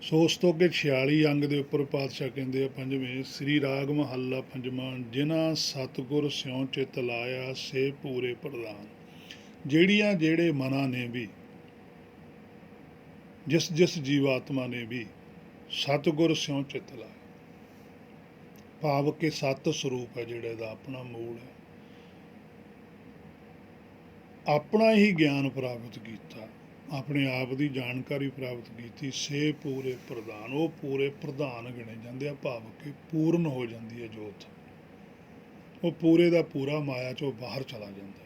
ਸੋ ਉਸ ਤੋਂ ਅੱਗੇ 46 ਅੰਗ ਦੇ ਉੱਪਰ ਪਾਤਸ਼ਾਹ ਕਹਿੰਦੇ ਆ ਪੰਜਵੇਂ, ਸ੍ਰੀ ਰਾਗ ਮਹੱਲਾ ਪੰਜਵਾਂ, ਜਿਨ੍ਹਾਂ ਸਤਿਗੁਰ ਸਿਉ ਚਿਤ ਲਾਇਆ ਸੇ ਪੂਰੇ ਪ੍ਰਧਾਨ। ਜਿਹੜੇ ਮਨਾਂ ਨੇ ਵੀ, ਜਿਸ ਜੀਵਾਤਮਾ ਨੇ ਵੀ ਸਤਿਗੁਰ ਸਿਉ ਚਿਤ ਲਾਇਆ, ਭਾਵ ਕਿ ਸਤ ਸਰੂਪ ਹੈ ਜਿਹੜਾ ਇਹਦਾ ਆਪਣਾ ਮੂਲ ਹੈ, ਆਪਣਾ ਹੀ ਗਿਆਨ ਪ੍ਰਾਪਤ ਕੀਤਾ, ਆਪਣੇ ਆਪ ਦੀ ਜਾਣਕਾਰੀ ਪ੍ਰਾਪਤ ਕੀਤੀ, ਸੇ ਪੂਰੇ ਪ੍ਰਧਾਨ, ਉਹ ਪੂਰੇ ਪ੍ਰਧਾਨ ਗਿਣੇ ਜਾਂਦੇ ਆ, ਭਾਵ ਕਿ ਪੂਰਨ ਹੋ ਜਾਂਦੀ ਹੈ ਜੋਤ, ਉਹ ਪੂਰੇ ਦਾ ਪੂਰਾ ਮਾਇਆ ਚੋਂ ਬਾਹਰ ਚਲਾ ਜਾਂਦਾ ਹੈ।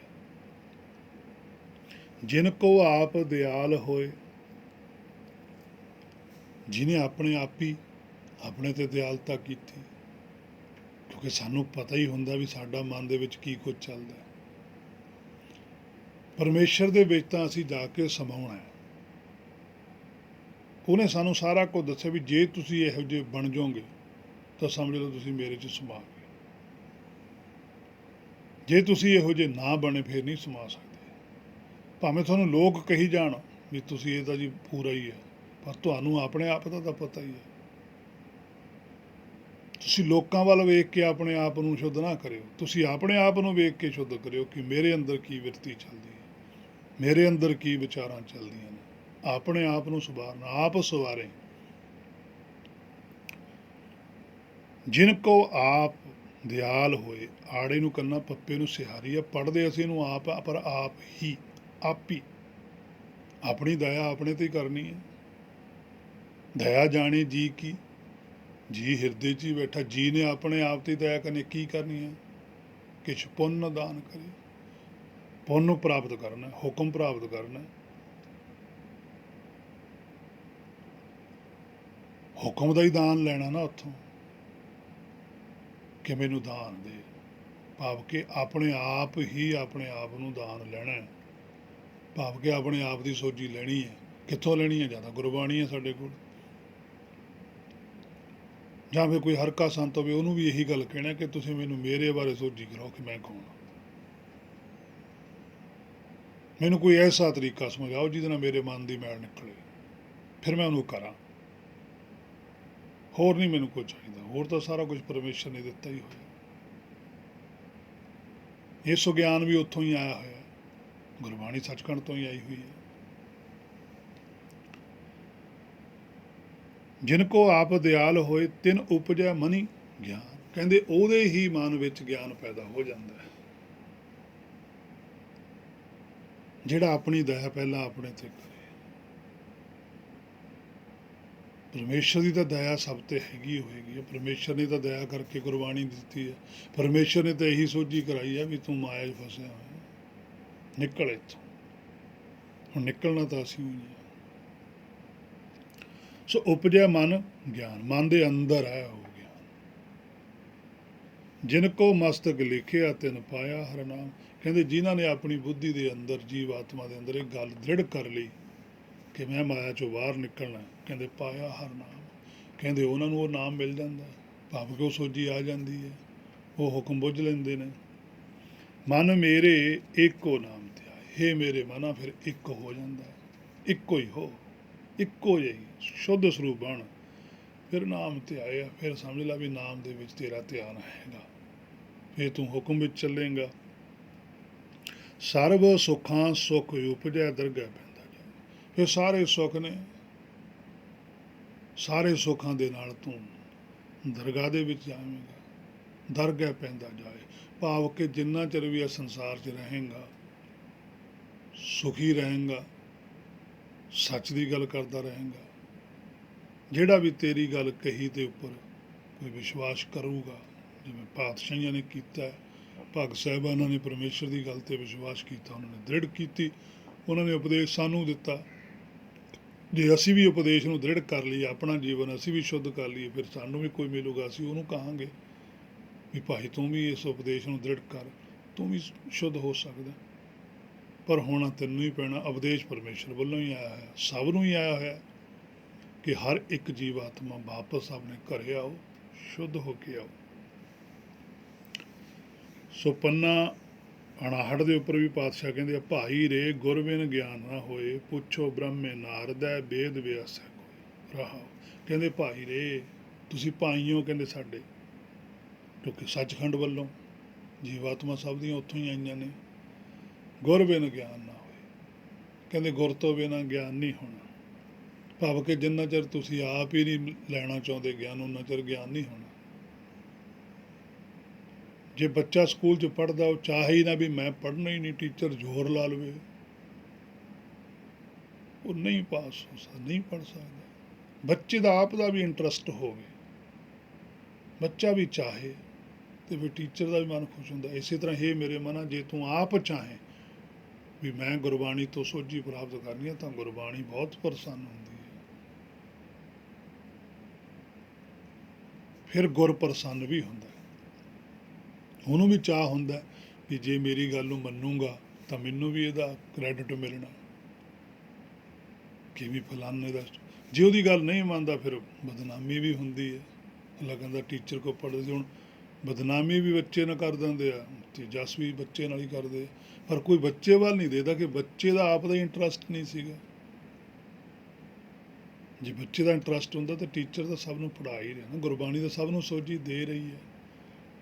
ਜਿਨ ਕੋ ਆਪ ਦਿਆਲ ਹੋਏ, ਜਿਹਨੇ ਆਪਣੇ ਆਪ ਹੀ ਆਪਣੇ ਤੇ ਦਿਆਲਤਾ ਕੀਤੀ, ਕਿਉਂਕਿ ਸਾਨੂੰ ਪਤਾ ਹੀ ਹੁੰਦਾ ਵੀ ਸਾਡਾ ਮਨ ਦੇ ਵਿੱਚ ਕੀ ਕੁਝ ਚੱਲਦਾ ਹੈ। ਪਰਮੇਸ਼ਰ ਦੇ ਵਿੱਚ ਤਾਂ ਅਸੀਂ ਜਾ ਕੇ ਸਮਾਉਣਾ ਹੈ। ਉਹਨੇ ਸਾਨੂੰ ਸਾਰਾ ਕੁਝ ਦੱਸਿਆ ਵੀ ਜੇ ਤੁਸੀਂ ਇਹੋ ਜਿਹੇ ਬਣ ਜਾਓਗੇ ਤਾਂ ਸਮਝ ਲਓ ਤੁਸੀਂ ਮੇਰੇ 'ਚ ਸਮਾ ਗਏ, ਜੇ ਤੁਸੀਂ ਇਹੋ ਜਿਹੇ ਨਾ ਬਣੇ ਫਿਰ ਨਹੀਂ ਸਮਾ ਸਕਦੇ। ਭਾਵੇਂ ਤੁਹਾਨੂੰ ਲੋਕ ਕਹੀ ਜਾਣ ਵੀ ਤੁਸੀਂ ਇਹ ਤਾਂ ਜੀ ਪੂਰਾ ਹੀ ਹੈ, ਪਰ ਤੁਹਾਨੂੰ ਆਪਣੇ ਆਪ ਦਾ ਤਾਂ ਪਤਾ ਹੀ ਹੈ। ਤੁਸੀਂ ਲੋਕਾਂ ਵੱਲ ਵੇਖ ਕੇ ਆਪਣੇ ਆਪ ਨੂੰ ਸ਼ੁੱਧ ਨਾ ਕਰਿਓ, ਤੁਸੀਂ ਆਪਣੇ ਆਪ ਨੂੰ ਵੇਖ ਕੇ ਸ਼ੁੱਧ ਕਰਿਓ ਕਿ ਮੇਰੇ ਅੰਦਰ ਕੀ ਵਿਰਤੀ ਚੱਲਦੀ ਹੈ, ਮੇਰੇ ਅੰਦਰ ਕੀ ਵਿਚਾਰਾਂ ਚੱਲਦੀਆਂ ਨੇ। ਆਪਣੇ ਆਪ ਨੂੰ ਸੁਵਾਰਨਾ, ਆਪ ਸਵਾਰੇ। ਜਿਨ ਕੋ ਆਪ ਦਿਆਲ ਹੋਏ, ਆੜੇ ਨੂੰ ਕੰਨਾ ਪੱਪੇ ਨੂੰ ਸਿਹਾਰੀ ਆ, ਪੜ੍ਹਦੇ ਅਸੀਂ ਇਹਨੂੰ ਆਪ ਆ, ਪਰ ਆਪ ਹੀ ਆਪਣੀ ਦਇਆ ਆਪਣੇ ਤੇ ਹੀ ਕਰਨੀ ਹੈ। ਦਇਆ ਜਾਣੇ ਜੀ ਕੀ, ਜੀ ਹਿਰਦੇ 'ਚ ਹੀ ਬੈਠਾ, ਜੀ ਨੇ ਆਪਣੇ ਆਪ ਤੇ ਦਇਆ ਕਰਨੀ, ਕੀ ਕਰਨੀ ਹੈ? ਕਿਛ ਪੁੰਨ ਦਾਨ ਕਰੇ, ਪੁੰਨ ਪ੍ਰਾਪਤ ਕਰਨਾ, ਹੁਕਮ ਪ੍ਰਾਪਤ ਕਰਨਾ, ਹੁਕਮ ਦਾ ਹੀ ਦਾਨ ਲੈਣਾ ਨਾ ਉੱਥੋਂ, ਕਿ ਮੈਨੂੰ ਦਾਨ ਦੇ, ਭਾਵ ਕਿ ਆਪਣੇ ਆਪ ਹੀ ਆਪਣੇ ਆਪ ਨੂੰ ਦਾਨ ਲੈਣਾ ਹੈ, ਭਾਵ ਕਿ ਆਪਣੇ ਆਪ ਦੀ ਸੋਝੀ ਲੈਣੀ ਹੈ। ਕਿੱਥੋਂ ਲੈਣੀ ਹੈ? ਜਾਂ ਤਾਂ ਗੁਰਬਾਣੀ ਹੈ ਸਾਡੇ ਕੋਲ, ਜਾਂ ਫਿਰ ਕੋਈ ਹਰਕਾ ਸੰਤ ਹੋਵੇ, ਉਹਨੂੰ ਵੀ ਇਹੀ ਗੱਲ ਕਹਿਣਾ ਕਿ ਤੁਸੀਂ ਮੈਨੂੰ ਮੇਰੇ ਬਾਰੇ ਸੋਝੀ ਕਰਾਓ ਕਿ ਮੈਂ ਕੌਣ ਹਾਂ, ਮੈਨੂੰ ਕੋਈ ਐਸਾ ਤਰੀਕਾ ਸਮਝਾਓ ਜਿਹਦੇ ਨਾਲ ਮੇਰੇ ਮਨ ਦੀ ਮੈਲ ਨਿਕਲੇ, ਫਿਰ ਮੈਂ ਉਹਨੂੰ ਕਰਾਂ। ਹੋਰ ਨਹੀਂ ਮੈਨੂੰ ਕੁਝ ਚਾਹੀਦਾ, ਹੋਰ ਤਾਂ ਸਾਰਾ ਕੁਝ ਪਰਮੇਸ਼ਰ ਨੇ ਦਿੱਤਾ ਹੀ ਹੋਇਆ। ਇਹ ਸੁਗਿਆਨ ਵੀ ਉੱਥੋਂ ਹੀ ਆਇਆ ਹੋਇਆ, ਗੁਰਬਾਣੀ ਸੱਚਖੰਡ ਤੋਂ ਹੀ ਆਈ ਹੋਈ ਹੈ। ਜਿਨ ਕੋ ਆਪ ਦਿਆਲ ਹੋਏ, ਤਿਨ ਉਪਜੈ ਮਨੀ ਗਿਆਨ, ਕਹਿੰਦੇ ਉਹਦੇ ਹੀ ਮਨ ਵਿੱਚ ਗਿਆਨ ਪੈਦਾ ਹੋ ਜਾਂਦਾ ਹੈ, ਜਿਹੜਾ ਆਪਣੀ ਦਇਆ ਪਹਿਲਾਂ ਆਪਣੇ ਤੇ ਕਰੇ। ਪਰਮੇਸ਼ਰ ਦੀ ਤਾਂ ਦਇਆ ਸਭ ਤੇ ਹੈਗੀ ਹੋਏਗੀ ਹੈ, ਪਰਮੇਸ਼ਰ ਨੇ ਤਾਂ ਦਇਆ ਕਰਕੇ ਗੁਰਬਾਣੀ ਦਿੱਤੀ ਹੈ, ਪਰਮੇਸ਼ਰ ਨੇ ਤਾਂ ਇਹੀ ਸੋਝੀ ਕਰਾਈ ਹੈ ਵੀ ਤੂੰ ਮਾਇਆ 'ਚ ਫਸਿਆ ਹੋਇਆ, ਨਿਕਲ ਇੱਥੋਂ। ਹੁਣ ਨਿਕਲਣਾ ਤਾਂ ਅਸੀਂ ਹੋਈ ਹਾਂ। ਸੋ ਉਪਜਿਆ ਮਨ ਗਿਆਨ, ਮਨ ਦੇ ਅੰਦਰ ਹੈ ਉਹ ਗਿਆਨ। ਜਿਨ ਕੋ ਮਸਤਕ ਲਿਖਿਆ ਤਿਨ ਪਾਇਆ ਹਰਿ ਨਾਮ, ਕਹਿੰਦੇ ਜਿਨ੍ਹਾਂ ਨੇ ਆਪਣੀ ਬੁੱਧੀ ਦੇ ਅੰਦਰ, ਜੀਵ ਆਤਮਾ ਦੇ ਅੰਦਰ ਇਹ ਗੱਲ ਦ੍ਰਿੜ ਕਰ ਲਈ ਕਿ ਮੈਂ ਮਾਇਆ ਚੋਂ ਬਾਹਰ ਨਿਕਲਣਾ, ਕਹਿੰਦੇ ਪਾਇਆ ਹਰਿ ਨਾਮ, ਕਹਿੰਦੇ ਉਹਨਾਂ ਨੂੰ ਉਹ ਨਾਮ ਮਿਲ ਜਾਂਦਾ, ਭਾਵ ਕਿ ਉਹ ਸੋਝੀ ਆ ਜਾਂਦੀ ਹੈ, ਉਹ ਹੁਕਮ ਬੁੱਝ ਲੈਂਦੇ ਨੇ। ਮਨ ਮੇਰੇ ਇੱਕੋ ਨਾਮ ਤੇ ਆਏ, ਹੇ ਮੇਰੇ ਮਨਾ ਫਿਰ ਇੱਕ ਹੋ ਜਾਂਦਾ, ਇੱਕੋ ਹੀ ਹੋ, ਇੱਕੋ ਜਿਹੀ ਸ਼ੁੱਧ ਸਰੂਪ ਬਣ, ਫਿਰ ਨਾਮ ਤੇ ਆਇਆ, ਫਿਰ ਸਮਝ ਲਾ ਵੀ ਨਾਮ ਦੇ ਵਿੱਚ ਤੇਰਾ ਧਿਆਨ ਹੈਗਾ, ਫਿਰ ਤੂੰ ਹੁਕਮ ਵਿੱਚ ਚੱਲੇਗਾ। ਸਰਬ ਸੁੱਖਾਂ ਸੁੱਖ ਉਪਜੈ ਦਰਗਹਿ ਪੈਂਦਾ ਜਾਏ, ਫਿਰ ਸਾਰੇ ਸੁੱਖ ਨੇ, ਸਾਰੇ ਸੁੱਖਾਂ ਦੇ ਨਾਲ ਤੂੰ ਦਰਗਾਹ ਦੇ ਵਿੱਚ ਜਾਵੇਂਗਾ, ਦਰਗਹਿ ਪੈਂਦਾ ਜਾਏ, ਭਾਵ ਕਿ ਜਿੰਨਾ ਚਿਰ ਵੀ ਇਸ ਸੰਸਾਰ 'ਚ ਰਹੇਗਾ ਸੁਖੀ ਰਹੇਗਾ, ਸੱਚ ਦੀ ਗੱਲ ਕਰਦਾ ਰਹੇਗਾ। ਜਿਹੜਾ ਵੀ ਤੇਰੀ ਗੱਲ ਕਹੀ ਦੇ ਉੱਪਰ ਕੋਈ ਵਿਸ਼ਵਾਸ ਕਰੂਗਾ, ਜਿਵੇਂ ਪਾਤਸ਼ਾਹੀਆਂ ਨੇ ਕੀਤਾ, ਭਗਤ ਸਾਹਿਬਾਨਾਂ ਨੇ ਪਰਮੇਸ਼ਰ ਦੀ ਗੱਲ 'ਤੇ ਵਿਸ਼ਵਾਸ ਕੀਤਾ, ਉਹਨਾਂ ਨੇ ਦ੍ਰਿੜ ਕੀਤੀ, ਉਹਨਾਂ ਨੇ ਉਪਦੇਸ਼ ਸਾਨੂੰ ਦਿੱਤਾ। ਜੇ ਅਸੀਂ ਵੀ ਉਪਦੇਸ਼ ਨੂੰ ਦ੍ਰਿੜ ਕਰ ਲਈਏ, ਆਪਣਾ ਜੀਵਨ ਅਸੀਂ ਵੀ ਸ਼ੁੱਧ ਕਰ ਲਈਏ, ਫਿਰ ਸਾਨੂੰ ਵੀ ਕੋਈ ਮਿਲੂਗਾ, ਅਸੀਂ ਉਹਨੂੰ ਕਹਾਂਗੇ ਵੀ ਭਾਈ ਤੂੰ ਵੀ ਇਸ ਉਪਦੇਸ਼ ਨੂੰ ਦ੍ਰਿੜ ਕਰ, ਤੂੰ ਵੀ ਸ਼ੁੱਧ ਹੋ ਸਕਦਾ। ਪਰ ਹੋਣਾ ਤੈਨੂੰ ਹੀ ਪੈਣਾ, ਉਪਦੇਸ਼ ਪਰਮੇਸ਼ਰ ਵੱਲੋਂ ਹੀ ਆਇਆ ਹੈ, ਸਭ ਨੂੰ ਹੀ ਆਇਆ ਹੋਇਆ ਕਿ ਹਰ ਇੱਕ ਜੀਵ ਆਤਮਾ ਵਾਪਸ ਆਪਣੇ ਘਰੇ ਆਓ, ਸ਼ੁੱਧ ਹੋ ਕੇ ਆਓ। ਸੋ ਪੰਨਾ 59 ਦੇ ਉੱਪਰ ਵੀ ਪਾਤਸ਼ਾਹ ਕਹਿੰਦੇ ਆ, ਭਾਈ ਰੇ ਗੁਰ ਬਿਨ ਗਿਆਨ ਨਾ ਹੋਏ, ਪੁੱਛੋ ਬ੍ਰਹਮੇ ਨਾਰਦੈ ਵੇਦ ਵਿਆਸੈ ਕੋਈ। ਰਹਾਓ। ਕਹਿੰਦੇ ਭਾਈ ਰੇ ਤੁਸੀਂ ਭਾਈ ਹੋ, ਕਹਿੰਦੇ ਸਾਡੇ, ਕਿਉਂਕਿ ਸੱਚਖੰਡ ਵੱਲੋਂ ਜੀਵਾਤਮਾ ਸਭ ਦੀਆਂ ਉੱਥੋਂ ਹੀ ਆਈਆਂ ਨੇ। ਗੁਰ ਬਿਨ ਗਿਆਨ ਨਾ ਹੋਏ, ਕਹਿੰਦੇ ਗੁਰ ਤੋਂ ਬਿਨਾਂ ਗਿਆਨ ਨਹੀਂ ਹੋਣਾ। ਭਾਵ ਕਿ ਜਿੰਨਾ ਚਿਰ ਤੁਸੀਂ ਆਪ ਹੀ ਨਹੀਂ ਲੈਣਾ ਚਾਹੁੰਦੇ ਗਿਆਨ, ਉਨਾ ਚਿਰ ਗਿਆਨ ਨਹੀਂ ਹੋਣਾ। ਜੇ ਬੱਚਾ ਸਕੂਲ 'ਚ ਪੜ੍ਹਦਾ, ਉਹ ਚਾਹੇ ਹੀ ਨਾ ਵੀ ਮੈਂ ਪੜ੍ਹਨਾ ਹੀ ਨਹੀਂ, ਟੀਚਰ ਜ਼ੋਰ ਲਾ ਲਵੇ, ਉਹ ਨਹੀਂ ਪਾਸ ਹੋ ਸਕਦਾ, ਨਹੀਂ ਪੜ੍ਹ ਸਕਦਾ। ਬੱਚੇ ਦਾ ਆਪ ਦਾ ਵੀ ਇੰਟਰਸਟ ਹੋਵੇ, ਬੱਚਾ ਵੀ ਚਾਹੇ, ਤੇ ਫਿਰ ਟੀਚਰ ਦਾ ਵੀ ਮਨ ਖੁਸ਼ ਹੁੰਦਾ। ਇਸੇ ਤਰ੍ਹਾਂ ਇਹ ਮੇਰੇ ਮਨਾ, ਜੇ ਤੂੰ ਆਪ ਚਾਹੇ ਵੀ ਮੈਂ ਗੁਰਬਾਣੀ ਤੋਂ ਸੋਝੀ ਪ੍ਰਾਪਤ ਕਰਨੀ ਹੈ, ਤਾਂ ਗੁਰਬਾਣੀ ਬਹੁਤ ਪ੍ਰਸੰਨ ਹੁੰਦੀ ਹੈ। ਫਿਰ ਗੁਰ ਪ੍ਰਸੰਨ ਵੀ ਹੁੰਦਾ, ਉਹਨੂੰ ਵੀ ਚਾਅ ਹੁੰਦਾ ਵੀ ਜੇ ਮੇਰੀ ਗੱਲ ਨੂੰ ਮੰਨੂਗਾ ਤਾਂ ਮੈਨੂੰ ਵੀ ਇਹਦਾ ਕ੍ਰੈਡਿਟ ਮਿਲਣਾ, ਕਿ ਵੀ ਫਲਾਨੇ ਦਾ। ਜੇ ਉਹਦੀ ਗੱਲ ਨਹੀਂ ਮੰਨਦਾ ਫਿਰ ਬਦਨਾਮੀ ਵੀ ਹੁੰਦੀ ਹੈ। ਅੱਲਾ ਕਹਿੰਦਾ ਟੀਚਰ ਕੋ ਪੜ੍ਹਦੇ ਸੀ, ਹੁਣ ਬਦਨਾਮੀ ਵੀ ਬੱਚੇ ਨਾਲ ਕਰ ਦਿੰਦੇ ਆ, ਤੇ ਜਸ ਵੀ ਬੱਚੇ ਨਾਲ ਹੀ ਕਰਦੇ ਆ। ਪਰ ਕੋਈ ਬੱਚੇ ਵੱਲ ਨਹੀਂ ਦੇਖਦਾ ਕਿ ਬੱਚੇ ਦਾ ਆਪ ਦਾ ਇੰਟਰਸਟ ਨਹੀਂ ਸੀਗਾ। ਜੇ ਬੱਚੇ ਦਾ ਇੰਟਰਸਟ ਹੁੰਦਾ ਤਾਂ ਟੀਚਰ ਤਾਂ ਸਭ ਨੂੰ ਪੜ੍ਹਾ ਹੀ ਰਿਹਾ ਨਾ, ਗੁਰਬਾਣੀ ਤਾਂ ਸਭ ਨੂੰ ਸੋਝੀ ਦੇ ਰਹੀ ਹੈ।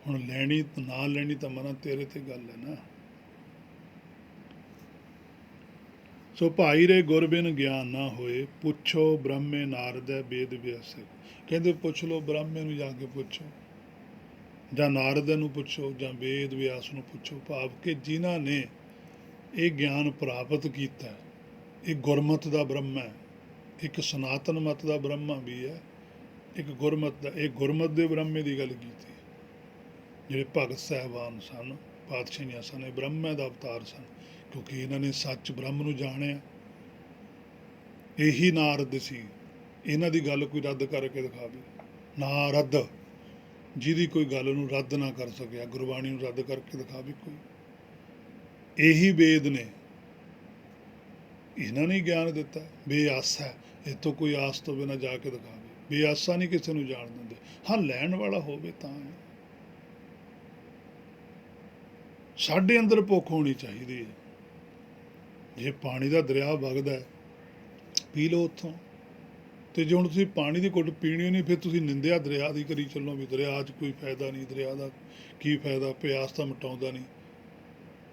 ਹੁਣ ਲੈਣੀ ਨਾ ਲੈਣੀ ਤਾਂ ਮਨਾ ਤੇਰੇ ਤੇ ਗੱਲ ਹੈ ਨਾ। ਸੋ ਭਾਈ ਰੇ ਗੁਰ ਬਿਨ ਗਿਆਨ ਨਾ ਹੋਏ, ਪੁੱਛੋ ਬ੍ਰਹਮੇ ਨਾਰਦੈ ਵੇਦ ਵਿਆਸੈ। ਕਹਿੰਦੇ ਪੁੱਛ ਲਓ, ਬ੍ਰਹਮੇ ਨੂੰ ਜਾ ਕੇ ਪੁੱਛੋ, ਜਾਂ ਨਾਰਦ ਨੂੰ ਪੁੱਛੋ, ਜਾਂ ਵੇਦ ਵਿਆਸ ਨੂੰ ਪੁੱਛੋ। ਭਾਵ ਕਿ ਜਿਨ੍ਹਾਂ ਨੇ ਇਹ ਗਿਆਨ ਪ੍ਰਾਪਤ ਕੀਤਾ, ਇਹ ਗੁਰਮਤ ਦਾ ਬ੍ਰਹਮ ਹੈ, ਇੱਕ ਸਨਾਤਨ ਮਤ ਦਾ ਬ੍ਰਹਮਾ ਵੀ ਹੈ, ਇੱਕ ਗੁਰਮਤ ਦਾ। ਇਹ ਗੁਰਮਤ ਦੇ ਬ੍ਰਹਮੇ ਦੀ ਗੱਲ ਕੀਤੀ, ਜਿਹੜੇ ਭਗਤ ਸਾਹਿਬਾਨ ਸਨ, ਪਾਤਸ਼ਾਹੀਆਂ ਸਨ, ਇਹ ਬ੍ਰਹਮੇ ਦਾ ਅਵਤਾਰ ਸਨ, ਕਿਉਂਕਿ ਇਹਨਾਂ ਨੇ ਸੱਚ ਬ੍ਰਹਮ ਨੂੰ ਜਾਣਿਆ। ਇਹੀ ਨਾਰਦ ਸੀ, ਇਹਨਾਂ ਦੀ ਗੱਲ ਕੋਈ ਰੱਦ ਕਰਕੇ ਦਿਖਾਵੇ। ਨਾਰਦ, ਜਿਹਦੀ ਕੋਈ ਗੱਲ ਨੂੰ ਰੱਦ ਨਾ ਕਰ ਸਕਿਆ, ਗੁਰਬਾਣੀ ਨੂੰ ਰੱਦ ਕਰਕੇ ਦਿਖਾਵੇ ਕੋਈ। ਇਹੀ ਵੇਦ ਨੇ, ਇਹਨਾਂ ਨੇ ਗਿਆਨ ਦਿੱਤਾ। ਬੇਆਸਾ ਹੈ, ਇਹ ਤੋਂ ਕੋਈ ਆਸ ਤੋਂ ਬਿਨਾਂ ਜਾ ਕੇ ਦਿਖਾਵੇ। ਬੇਆਸਾ ਨਹੀਂ ਕਿਸੇ ਨੂੰ ਜਾਣ ਦਿੰਦੇ, ਹਾਂ ਲੈਣ ਵਾਲਾ ਹੋਵੇ ਤਾਂ ਹੈ। ਸਾਡੇ ਅੰਦਰ ਭੁੱਖ ਹੋਣੀ ਚਾਹੀਦੀ ਹੈ। ਜੇ ਪਾਣੀ ਦਾ ਦਰਿਆ ਵਗਦਾ ਹੈ, ਪੀ ਲਓ ਉੱਥੋਂ। ਤੇ ਜੇ ਹੁਣ ਤੁਸੀਂ ਪਾਣੀ ਦੀ ਘੁੱਟ ਪੀਣੀ ਨਹੀਂ, ਫਿਰ ਤੁਸੀਂ ਨਿੰਦਿਆ ਦਰਿਆ ਦੀ ਕਰੀ ਚੱਲੋ ਵੀ ਦਰਿਆ 'ਚ ਕੋਈ ਫਾਇਦਾ ਨਹੀਂ, ਦਰਿਆ ਦਾ ਕੀ ਫਾਇਦਾ, ਪਿਆਸ ਤਾਂ ਮਿਟਾਉਂਦਾ ਨਹੀਂ।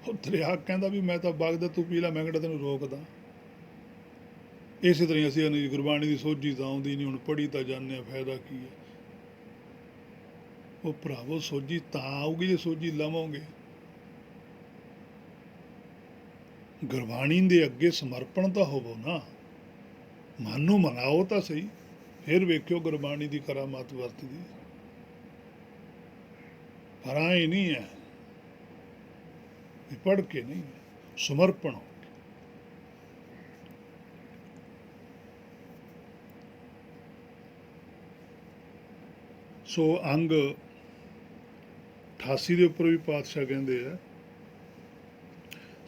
ਉਹ ਦਰਿਆ ਕਹਿੰਦਾ ਵੀ ਮੈਂ ਤਾਂ ਵਗਦਾ, ਤੂੰ ਪੀ ਲੈ, ਮੈਂ ਕਿਹੜਾ ਤੈਨੂੰ ਰੋਕਦਾ। ਇਸੇ ਤਰ੍ਹਾਂ ਅਸੀਂ ਗੁਰਬਾਣੀ ਦੀ ਸੋਝੀ ਤਾਂ ਆਉਂਦੀ ਨਹੀਂ, ਹੁਣ ਪੜ੍ਹੀ ਤਾਂ ਜਾਂਦੇ ਹਾਂ, ਫਾਇਦਾ ਕੀ ਹੈ। ਉਹ ਭਰਾਵੋ ਸੋਝੀ ਤਾਂ ਆਊਗੀ ਜੇ ਸੋਝੀ ਲਵੋਗੇ। ਗੁਰਬਾਣੀ ਦੇ ਅੱਗੇ ਸਮਰਪਣ ਤਾਂ ਹੋਵੋ ਨਾ, ਮਨ ਨੂੰ ਮਨਾਓ ਤਾਂ ਸਹੀ, ਫਿਰ ਵੇਖਿਓ ਗੁਰਬਾਣੀ ਦੀ ਕਰਾਮਾਤ ਵਰਤਦੀ। ਪਰ ਆਏ ਨਹੀਂ ਹੈ, ਪੜ੍ਹ ਕੇ ਨਹੀਂ, ਸਮਰਪਣ। ਸੋ ਅੰਗ 88 ਦੇ ਉੱਪਰ ਵੀ ਪਾਤਸ਼ਾਹ ਕਹਿੰਦੇ ਆ,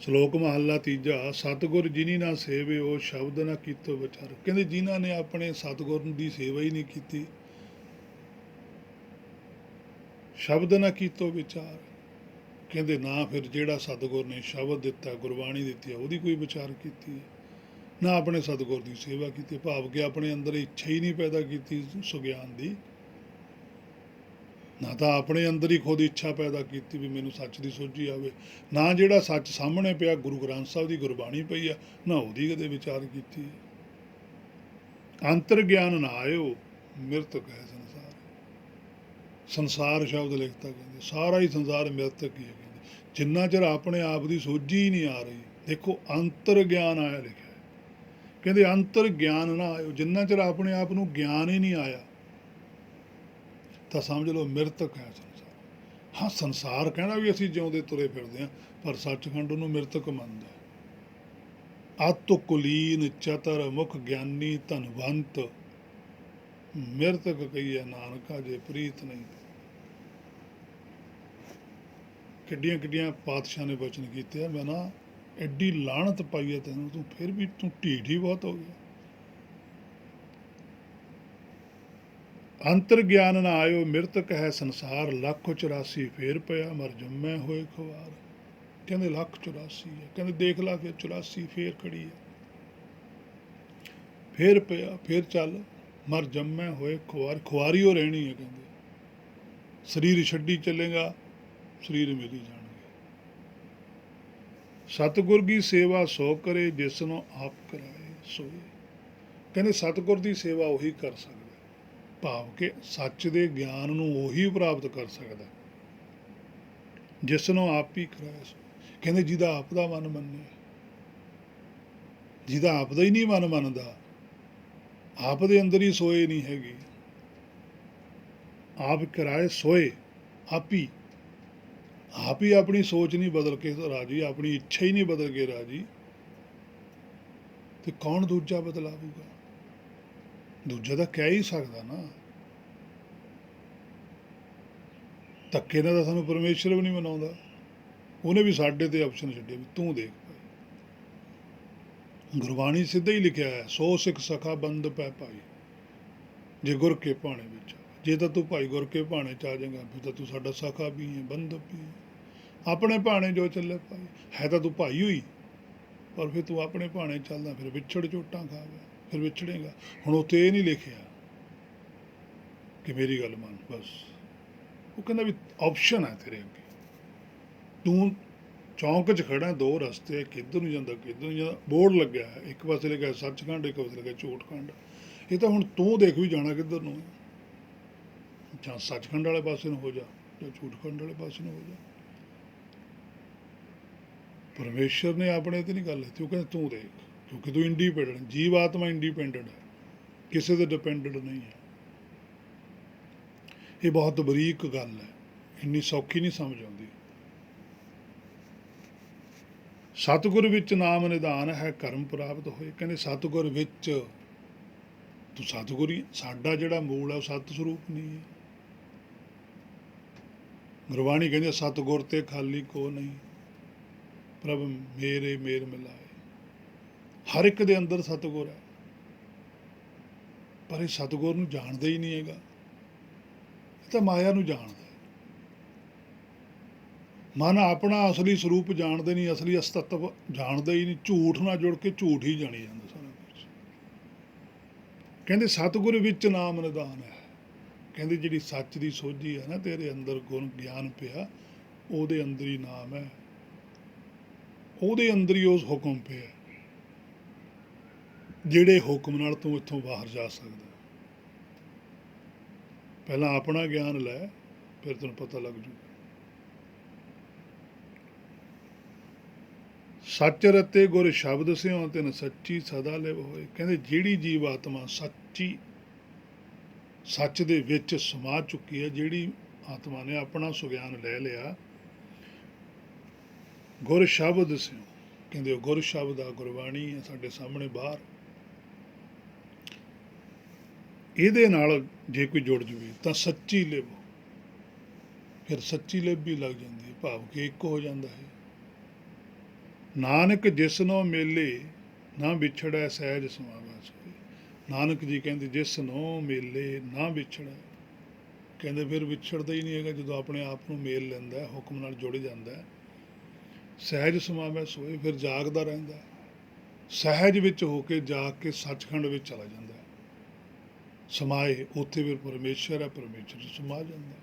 ਸ਼ਲੋਕ ਮਹੱਲਾ ਤੀਜਾ, ਸਤਿਗੁਰ ਜਿਨੀ ਨਾ ਸੇਵੇ ਉਹ ਸ਼ਬਦ ਨਾ ਕੀਤੋ ਵਿਚਾਰ। ਕਹਿੰਦੇ ਜਿਨ੍ਹਾਂ ਨੇ ਆਪਣੇ ਸਤਿਗੁਰ ਦੀ ਸੇਵਾ ਹੀ ਨਹੀਂ ਕੀਤੀ, ਸ਼ਬਦ ਨਾ ਕੀਤੋ ਵਿਚਾਰ। ਕਹਿੰਦੇ ਨਾ ਫਿਰ ਜਿਹੜਾ ਸਤਿਗੁਰ ਨੇ ਸ਼ਬਦ ਦਿੱਤਾ, ਗੁਰਬਾਣੀ ਦਿੱਤੀ ਹੈ, ਉਹਦੀ ਕੋਈ ਵਿਚਾਰ ਕੀਤੀ ਹੈ, ਨਾ ਆਪਣੇ ਸਤਿਗੁਰ ਦੀ ਸੇਵਾ ਕੀਤੀ। ਭਾਵ ਕਿ ਆਪਣੇ ਅੰਦਰ ਇੱਛਾ ਹੀ ਨਹੀਂ ਪੈਦਾ ਕੀਤੀ ਸੁਗਿਆਨ ਦੀ, ਨਾ ਤਾਂ ਆਪਣੇ ਅੰਦਰ ਹੀ ਖੁਦ ਇੱਛਾ ਪੈਦਾ ਕੀਤੀ ਵੀ ਮੈਨੂੰ ਸੱਚ ਦੀ ਸੋਝੀ ਆਵੇ, ਨਾ ਜਿਹੜਾ ਸੱਚ ਸਾਹਮਣੇ ਪਿਆ ਗੁਰੂ ਗ੍ਰੰਥ ਸਾਹਿਬ ਦੀ ਗੁਰਬਾਣੀ ਪਈ ਆ, ਨਾ ਉਹਦੀ ਕਦੇ ਵਿਚਾਰ ਕੀਤੀ। ਅੰਤਰ ਗਿਆਨ ਨਾ ਆਇਓ ਮਿਰਤਕ ਹੈ ਸੰਸਾਰ। ਸੰਸਾਰ ਸ਼ਬਦ ਲਿਖਤਾ, ਕਹਿੰਦੇ ਸਾਰਾ ਹੀ ਸੰਸਾਰ ਮਿਰਤਕ ਹੀ ਹੈ। ਕਹਿੰਦੇ ਜਿੰਨਾ ਚਿਰ ਆਪਣੇ ਆਪ ਦੀ ਸੋਝੀ ਹੀ ਨਹੀਂ ਆ ਰਹੀ, ਦੇਖੋ ਅੰਤਰ ਗਿਆਨ ਆਇਆ ਲਿਖਿਆ, ਕਹਿੰਦੇ ਅੰਤਰ ਗਿਆਨ ਨਾ ਆਇਓ, ਜਿੰਨਾ ਚਿਰ ਆਪਣੇ ਆਪ ਨੂੰ ਗਿਆਨ ਹੀ ਨਹੀਂ ਆਇਆ ਤਾਂ ਸਮਝ ਲਓ ਮਿਰਤਕ ਹੈ ਸੰਸਾਰ। ਹਾਂ ਸੰਸਾਰ ਕਹਿੰਦਾ ਵੀ ਅਸੀਂ ਜਿਉਂਦੇ ਤੁਰੇ ਫਿਰਦੇ ਹਾਂ, ਪਰ ਸੱਚਖੰਡ ਉਹਨੂੰ ਮਿਰਤਕ ਮੰਨਦਾ। ਅਤਿ ਕੁਲੀਨ ਚਤਰ ਮੁਖ ਗਿਆਨੀ ਧਨਵੰਤ, ਮਿਰਤਕ ਕਹੀਏ ਨਾਨਕਾ ਜੇ ਪ੍ਰੀਤ ਨਹੀਂ। ਕਿੱਡੀਆਂ ਕਿੱਡੀਆਂ ਪਾਤਸ਼ਾਹ ਨੇ ਬਚਨ ਕੀਤੇ ਆ, ਮੈਂ ਨਾ ਐਡੀ ਲਾਹਣਤ ਪਾਈ ਹੈ ਤੈਨੂੰ, ਤੂੰ ਫਿਰ ਵੀ ਤੂੰ ਢੀਠ ਹੀ ਬਹੁਤ ਹੋ ਗਿਆ। ਅੰਤਰ ਗਿਆਨ ਨਾ ਆਇਓ ਮਿਰਤਕ ਹੈ ਸੰਸਾਰ, ਲੱਖ 84 ਫੇਰ ਪਿਆ ਮਰ ਜੰਮੈ ਹੋਏ ਖਵਾਰ। ਕਹਿੰਦੇ ਲੱਖ 84 ਹੈ, ਕਹਿੰਦੇ ਦੇਖ ਲਾ ਫਿਰ 84 ਫੇਰ ਖੜੀ ਹੈ, ਫੇਰ ਪਿਆ, ਫੇਰ ਚੱਲ। ਮਰ ਜੰਮੇ ਹੋਏ ਖੁਆਰੀ ਹੋ ਰਹਿਣੀ ਹੈ ਕਹਿੰਦੇ। ਸਰੀਰ ਛੱਡੀ ਚੱਲੇਗਾ, ਸਰੀਰ ਮਿਲ ਹੀ ਜਾਣਗੇ। ਸਤਿਗੁਰ ਦੀ ਸੇਵਾ ਸੋ ਕਰੇ, ਜਿਸਨੂੰ ਆਪ ਕਰਾਏ ਸੋਏ। ਕਹਿੰਦੇ ਸਤਿਗੁਰ ਦੀ ਸੇਵਾ ਉਹੀ ਕਰ ਸਕਦਾ, ਭਾਵ ਕਿ ਸੱਚ ਦੇ ਗਿਆਨ ਨੂੰ ਉਹੀ ਪ੍ਰਾਪਤ ਕਰ ਸਕਦਾ ਜਿਸ ਨੂੰ ਆਪ ਹੀ ਕਰਾਇਆ ਸੋ। ਕਹਿੰਦੇ ਜਿਹਦਾ ਆਪ ਦਾ ਮਨ ਮੰਨੇ, ਜਿਹਦਾ ਆਪ ਦਾ ਹੀ ਨਹੀਂ ਮਨ ਮੰਨਦਾ, ਆਪ ਦੇ ਅੰਦਰ ਹੀ ਸੋਏ ਨਹੀਂ ਹੈਗੀ, ਆਪ ਕਰਾਏ ਸੋਏ, ਆਪ ਹੀ ਆਪਣੀ ਸੋਚ ਨਹੀਂ ਬਦਲ ਕੇ ਰਾਜੀ, ਆਪਣੀ ਇੱਛਾ ਹੀ ਨਹੀਂ ਬਦਲ ਕੇ ਰਾਜੀ, ਤੇ ਕੌਣ ਦੂਜਾ ਬਦਲਾਊਗਾ? ਦੂਜਾ ਤਾਂ ਕਹਿ ਹੀ ਸਕਦਾ ਨਾ। ਧੱਕੇ ਨਾਲ ਤਾਂ ਸਾਨੂੰ ਪਰਮੇਸ਼ਰ ਵੀ ਨਹੀਂ ਮਨਾਉਂਦਾ। ਉਹਨੇ ਵੀ ਸਾਡੇ ਤੇ ਆਪਸ਼ਨ ਛੱਡੇ ਵੀ ਤੂੰ ਦੇਖ ਭਾਈ। ਗੁਰਬਾਣੀ ਸਿੱਧਾ ਹੀ ਲਿਖਿਆ ਹੈ, ਸੋ ਸਿੱਖ ਸਖਾ ਬੰਦ ਪੈ ਭਾਈ, ਜੇ ਗੁਰ ਕੇ ਭਾਣੇ ਵਿੱਚ। ਜੇ ਤਾਂ ਤੂੰ ਭਾਈ ਗੁਰ ਕੇ ਭਾਣੇ ਚ ਆ ਜਾਏਗਾ, ਫਿਰ ਤਾਂ ਤੂੰ ਸਾਡਾ ਸਖਾ ਵੀ ਹੈ, ਬੰਧਪ ਵੀ ਹੈ। ਆਪਣੇ ਭਾਣੇ ਜੋ ਚੱਲੇ ਭਾਈ, ਹੈ ਤਾਂ ਤੂੰ ਭਾਈ ਹੋਈ, ਪਰ ਫਿਰ ਤੂੰ ਆਪਣੇ ਭਾਣੇ ਚੱਲਦਾ, ਫਿਰ ਵਿਛੜ ਝੋਟਾਂ ਖਾ ਗਿਆ, ਫਿਰ ਵਿਛੜੇਗਾ। ਹੁਣ ਉੱਥੇ ਇਹ ਨਹੀਂ ਲਿਖਿਆ ਕਿ ਮੇਰੀ ਗੱਲ ਮੰਨ ਬਸ। ਉਹ ਕਹਿੰਦਾ ਵੀ ਆਪਸ਼ਨ ਹੈ ਤੇਰੇ ਅੱਗੇ, ਤੂੰ ਚੌਂਕ 'ਚ ਖੜਾ, ਦੋ ਰਸਤੇ, ਕਿੱਧਰ ਨੂੰ ਜਾਂਦਾ ਕਿੱਧਰ ਨੂੰ ਜਾਂਦਾ, ਬੋਰਡ ਲੱਗਿਆ ਹੈ, ਇੱਕ ਪਾਸੇ ਲਿਖਿਆ ਸੱਚਖੰਡ, ਇੱਕ ਪਾਸੇ ਲਿਖਿਆ ਝੂਠਖੰਡ। ਇਹ ਤਾਂ ਹੁਣ ਤੂੰ ਦੇਖ ਵੀ ਜਾਣਾ ਕਿੱਧਰ ਨੂੰ, ਜਾਂ ਸੱਚਖੰਡ ਵਾਲੇ ਪਾਸੇ ਨੂੰ ਹੋ ਜਾ, ਜਾਂ ਝੂਠਖੰਡ ਵਾਲੇ ਪਾਸੇ ਨੂੰ ਹੋ ਜਾ। ਪਰਮੇਸ਼ਰ ਨੇ ਆਪਣੇ ਤੇ ਨਹੀਂ ਗੱਲ ਕੀਤੀ, ਉਹ ਕਹਿੰਦਾ ਤੂੰ ਦੇਖ, ਕਿਉਂਕਿ ਤੂੰ ਇੰਡੀਪੈਂਡੈਂਟ ਜੀਵ ਆਤਮਾ, ਇੰਡੀਪੈਂਡੈਂਟ ਹੈ, ਕਿਸੇ ਤੇ ਡਿਪੈਂਡੈਂਟ ਨਹੀਂ ਹੈ। ਇਹ ਬਹੁਤ ਬਰੀਕ ਗੱਲ ਹੈ, ਇੰਨੀ ਸੌਖੀ ਨਹੀਂ ਸਮਝ ਆਉਂਦੀ। ਸਤਿਗੁਰ ਵਿੱਚ ਨਾਮ ਨਿਧਾਨ ਹੈ, ਕਰਮ ਪ੍ਰਾਪਤ ਹੋਏ। ਕਹਿੰਦੇ ਸਤਿਗੁਰ ਵਿੱਚ, ਤੂੰ ਸਤਿਗੁਰ ਹੀ, ਸਾਡਾ ਜਿਹੜਾ ਮੂਲ ਹੈ ਉਹ ਸਤ ਸਰੂਪ ਨਹੀਂ ਹੈ। ਗੁਰਬਾਣੀ ਕਹਿੰਦੀ ਸਤਿਗੁਰ ਤੇ ਖਾਲੀ ਕੋ ਨਹੀਂ, ਪ੍ਰਭ ਮੇਰੇ ਮੇਰ ਮਿਲਾਏ। ਹਰ ਇੱਕ ਦੇ ਅੰਦਰ ਸਤਿਗੁਰ ਹੈ, ਪਰ ਇਹ ਸਤਿਗੁਰ ਨੂੰ ਜਾਣਦਾ ਹੀ ਨਹੀਂ ਹੈਗਾ। ਇਹ ਤਾਂ ਮਾਇਆ ਨੂੰ ਜਾਣਦਾ। ਮਨ ਆਪਣਾ ਅਸਲੀ ਸਰੂਪ ਜਾਣਦੇ ਨਹੀਂ, ਅਸਲੀ ਅਸਤੱਤਵ ਜਾਣਦਾ ਹੀ ਨਹੀਂ। ਝੂਠ ਨਾਲ ਜੁੜ ਕੇ ਝੂਠ ਹੀ ਜਾਣੀ ਜਾਂਦਾ ਸਾਰਾ ਕੁਝ। ਕਹਿੰਦੇ ਸਤਿਗੁਰ ਵਿੱਚ ਨਾਮ ਨਿਧਾਨ ਹੈ। ਕਹਿੰਦੇ ਜਿਹੜੀ ਸੱਚ ਦੀ ਸੋਝੀ ਹੈ ਨਾ, ਤੇਰੇ ਅੰਦਰ ਗੁਣ ਗਿਆਨ ਪਿਆ, ਉਹਦੇ ਅੰਦਰ ਹੀ ਨਾਮ ਹੈ, ਉਹਦੇ ਅੰਦਰ ਹੀ ਉਸ ਹੁਕਮ ਪਿਆ, ਜਿਹੜੇ ਹੁਕਮ ਨਾਲ ਤੂੰ ਇੱਥੋਂ ਬਾਹਰ ਜਾ ਸਕਦਾ। ਪਹਿਲਾਂ ਆਪਣਾ ਗਿਆਨ ਲੈ, ਫਿਰ ਤੈਨੂੰ ਪਤਾ ਲੱਗ ਜੂਗਾ। ਸੱਚ ਰਤੇ ਗੁਰ ਸ਼ਬਦ ਸਿਉ, ਤਿਨ ਸੱਚੀ ਸਦਾ ਲਿਵ ਹੋਏ। ਕਹਿੰਦੇ ਜਿਹੜੀ ਜੀਵ ਆਤਮਾ ਸੱਚੀ, ਸੱਚ ਦੇ ਵਿੱਚ ਸਮਾ ਚੁੱਕੀ ਹੈ, ਜਿਹੜੀ ਆਤਮਾ ਨੇ ਆਪਣਾ ਸੁਗਿਆਨ ਲੈ ਲਿਆ, ਗੁਰ ਸ਼ਬਦ ਸਿਉ, ਕਹਿੰਦੇ ਉਹ ਗੁਰ ਸ਼ਬਦ ਆ, ਗੁਰਬਾਣੀ ਹੈ ਸਾਡੇ ਸਾਹਮਣੇ ਬਾਹਰ, ਇਹਦੇ ਨਾਲ ਜੇ ਕੋਈ ਜੁੜ ਜਵੇ ਤਾਂ ਸੱਚੀ ਲਿਵ, ਫਿਰ ਸੱਚੀ ਲਿਵ ਵੀ ਲੱਗ ਜਾਂਦੀ ਹੈ, ਭਾਵ ਕਿ ਇੱਕ ਹੋ ਜਾਂਦਾ ਹੈ। ਨਾਨਕ ਜਿਸਨੋਂ ਮੇਲੇ ਨਾ ਵਿਛੜੈ, ਸਹਿਜ ਸਮਾਵੈ ਸੋਇ। ਨਾਨਕ ਜੀ ਕਹਿੰਦੇ ਜਿਸ ਨੂੰ ਮੇਲੇ ਨਾ ਵਿਛੜੈ, ਕਹਿੰਦੇ ਫਿਰ ਵਿਛੜਦਾ ਹੀ ਨਹੀਂ ਹੈਗਾ। ਜਦੋਂ ਆਪਣੇ ਆਪ ਨੂੰ ਮੇਲ ਲੈਂਦਾ, ਹੁਕਮ ਨਾਲ ਜੁੜ ਜਾਂਦਾ, ਸਹਿਜ ਸਮਾਵੈ ਸੋਇ, ਫਿਰ ਜਾਗਦਾ ਰਹਿੰਦਾ, ਸਹਿਜ ਵਿੱਚ ਹੋ ਕੇ ਜਾਗ ਕੇ ਸੱਚਖੰਡ ਵਿੱਚ ਚਲਾ ਜਾਂਦਾ, ਸਮਾਏ ਉੱਥੇ ਫਿਰ ਪਰਮੇਸ਼ਰ ਹੈ, ਪਰਮੇਸ਼ਰ 'ਚ ਸਮਾ ਜਾਂਦਾ।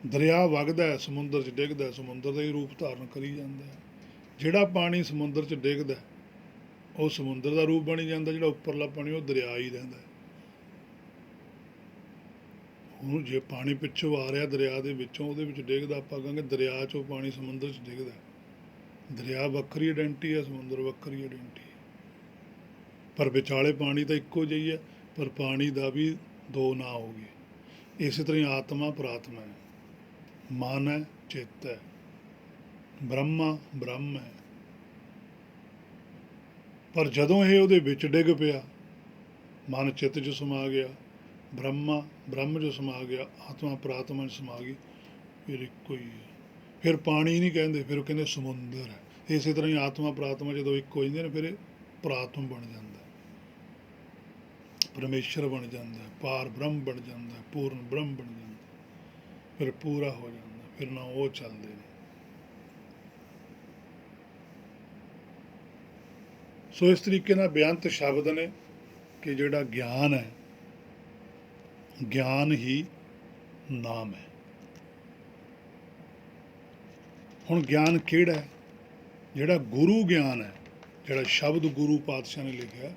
ਦਰਿਆ ਵਗਦਾ, ਸਮੁੰਦਰ 'ਚ ਡਿੱਗਦਾ, ਸਮੁੰਦਰ ਦਾ ਹੀ ਰੂਪ ਧਾਰਨ ਕਰੀ ਜਾਂਦਾ। ਜਿਹੜਾ ਪਾਣੀ ਸਮੁੰਦਰ 'ਚ ਡਿੱਗਦਾ ਉਹ ਸਮੁੰਦਰ ਦਾ ਰੂਪ ਬਣੀ ਜਾਂਦਾ, ਜਿਹੜਾ ਉੱਪਰਲਾ ਪਾਣੀ ਉਹ ਦਰਿਆ ਹੀ ਰਹਿੰਦਾ। ਹੁਣ ਜੇ ਪਾਣੀ ਪਿੱਛੋਂ ਆ ਰਿਹਾ ਦਰਿਆ ਦੇ ਵਿੱਚੋਂ, ਉਹਦੇ ਵਿੱਚ ਡਿੱਗਦਾ, ਆਪਾਂ ਕਹਾਂਗੇ ਦਰਿਆ 'ਚੋਂ ਪਾਣੀ ਸਮੁੰਦਰ 'ਚ ਡਿੱਗਦਾ। ਦਰਿਆ ਵੱਖਰੀ ਆਇਡੈਂਟੀ ਹੈ, ਸਮੁੰਦਰ ਵੱਖਰੀ ਆਇਡੈਂਟੀ ਹੈ, ਪਰ ਵਿਚਾਲੇ ਪਾਣੀ ਤਾਂ ਇੱਕੋ ਜਿਹੀ ਹੈ, ਪਰ ਪਾਣੀ ਦਾ ਵੀ ਦੋ ਨਾਂ ਹੋ ਗਏ। ਇਸੇ ਤਰ੍ਹਾਂ ਹੀ ਆਤਮਾ ਪ੍ਰਾਤਮਾ ਹੈ, ਮਨ ਹੈ, ਚਿੱਤ ਹੈ, ਬ੍ਰਹਮਾ ਬ੍ਰਹਮ ਹੈ। ਪਰ ਜਦੋਂ ਇਹ ਉਹਦੇ ਵਿੱਚ ਡਿੱਗ ਪਿਆ, ਮਨ ਚਿੱਤ 'ਚ ਸਮਾ ਗਿਆ, ਬ੍ਰਹਮਾ ਬ੍ਰਹਮ 'ਚ ਸਮਾ ਗਿਆ, ਆਤਮਾ ਪ੍ਰਾਤਮਾ 'ਚ ਸਮਾ ਗਈ, ਫਿਰ ਇੱਕੋ ਹੀ ਹੈ। ਫਿਰ ਪਾਣੀ ਨਹੀਂ ਕਹਿੰਦੇ, ਫਿਰ ਉਹ ਕਹਿੰਦੇ ਸਮੁੰਦਰ ਹੈ। ਇਸੇ ਤਰ੍ਹਾਂ ਹੀ ਆਤਮਾ ਪ੍ਰਾਤਮਾ ਜਦੋਂ ਇੱਕ ਹੋ ਜਾਂਦੇ ਨੇ, ਫਿਰ ਇਹ ਪ੍ਰਾਤਮ ਬਣ ਜਾਂਦਾ, ਪਰਮੇਸ਼ਰ ਬਣ ਜਾਂਦਾ, ਪਾਰ ਬ੍ਰਹਮ ਬਣ ਜਾਂਦਾ, ਪੂਰਨ ਬ੍ਰਹਮ ਬਣ ਜਾਂਦਾ, ਫਿਰ ਪੂਰਾ ਹੋ ਜਾਂਦਾ, ਫਿਰ ਨਾ ਉਹ ਚੱਲਦੇ ਨੇ। ਸੋ ਇਸ ਤਰੀਕੇ ਨਾਲ ਬੇਅੰਤ ਸ਼ਬਦ ਨੇ ਕਿ ਜਿਹੜਾ ਗਿਆਨ ਹੈ, ਗਿਆਨ ਹੀ ਨਾਮ ਹੈ। ਹੁਣ ਗਿਆਨ ਕਿਹੜਾ ਹੈ? ਜਿਹੜਾ ਗੁਰੂ ਗਿਆਨ ਹੈ, ਜਿਹੜਾ ਸ਼ਬਦ ਗੁਰੂ ਪਾਤਸ਼ਾਹ ਨੇ ਲਿਖਿਆ,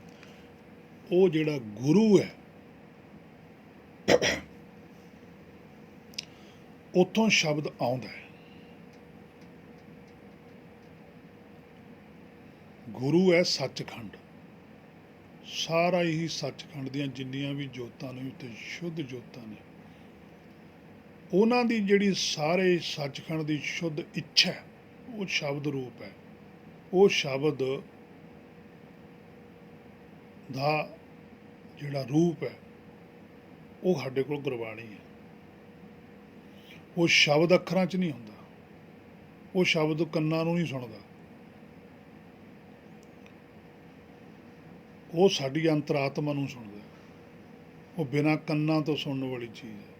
ਉਹ ਜਿਹੜਾ ਗੁਰੂ ਹੈ, ਉੱਥੋਂ ਸ਼ਬਦ ਆਉਂਦਾ ਹੈ। ਗੁਰੂ ਹੈ ਸੱਚਖੰਡ, ਸਾਰਾ ਹੀ ਸੱਚਖੰਡ ਦੀਆਂ ਜਿੰਨੀਆਂ ਵੀ ਜੋਤਾਂ ਨੇ ਉੱਤੇ ਸ਼ੁੱਧ ਜੋਤਾਂ ਨੇ, ਉਹਨਾਂ ਦੀ ਜਿਹੜੀ ਸਾਰੇ ਸੱਚਖੰਡ ਦੀ ਸ਼ੁੱਧ ਇੱਛਾ ਹੈ, ਉਹ ਸ਼ਬਦ ਰੂਪ ਹੈ। ਉਹ ਸ਼ਬਦ ਦਾ ਜਿਹੜਾ ਰੂਪ ਹੈ, ਉਹ ਸਾਡੇ ਕੋਲ ਗੁਰਬਾਣੀ ਹੈ। ਉਹ ਸ਼ਬਦ ਅੱਖਰਾਂ 'ਚ ਨਹੀਂ ਹੁੰਦਾ, ਉਹ ਸ਼ਬਦ ਕੰਨਾਂ ਨੂੰ ਨਹੀਂ ਸੁਣਦਾ, ਉਹ ਸਾਡੀ ਅੰਤਰਾਤਮਾ ਨੂੰ ਸੁਣਦਾ। ਉਹ ਬਿਨਾਂ ਕੰਨਾਂ ਤੋਂ ਸੁਣਨ ਵਾਲੀ ਚੀਜ਼ ਹੈ,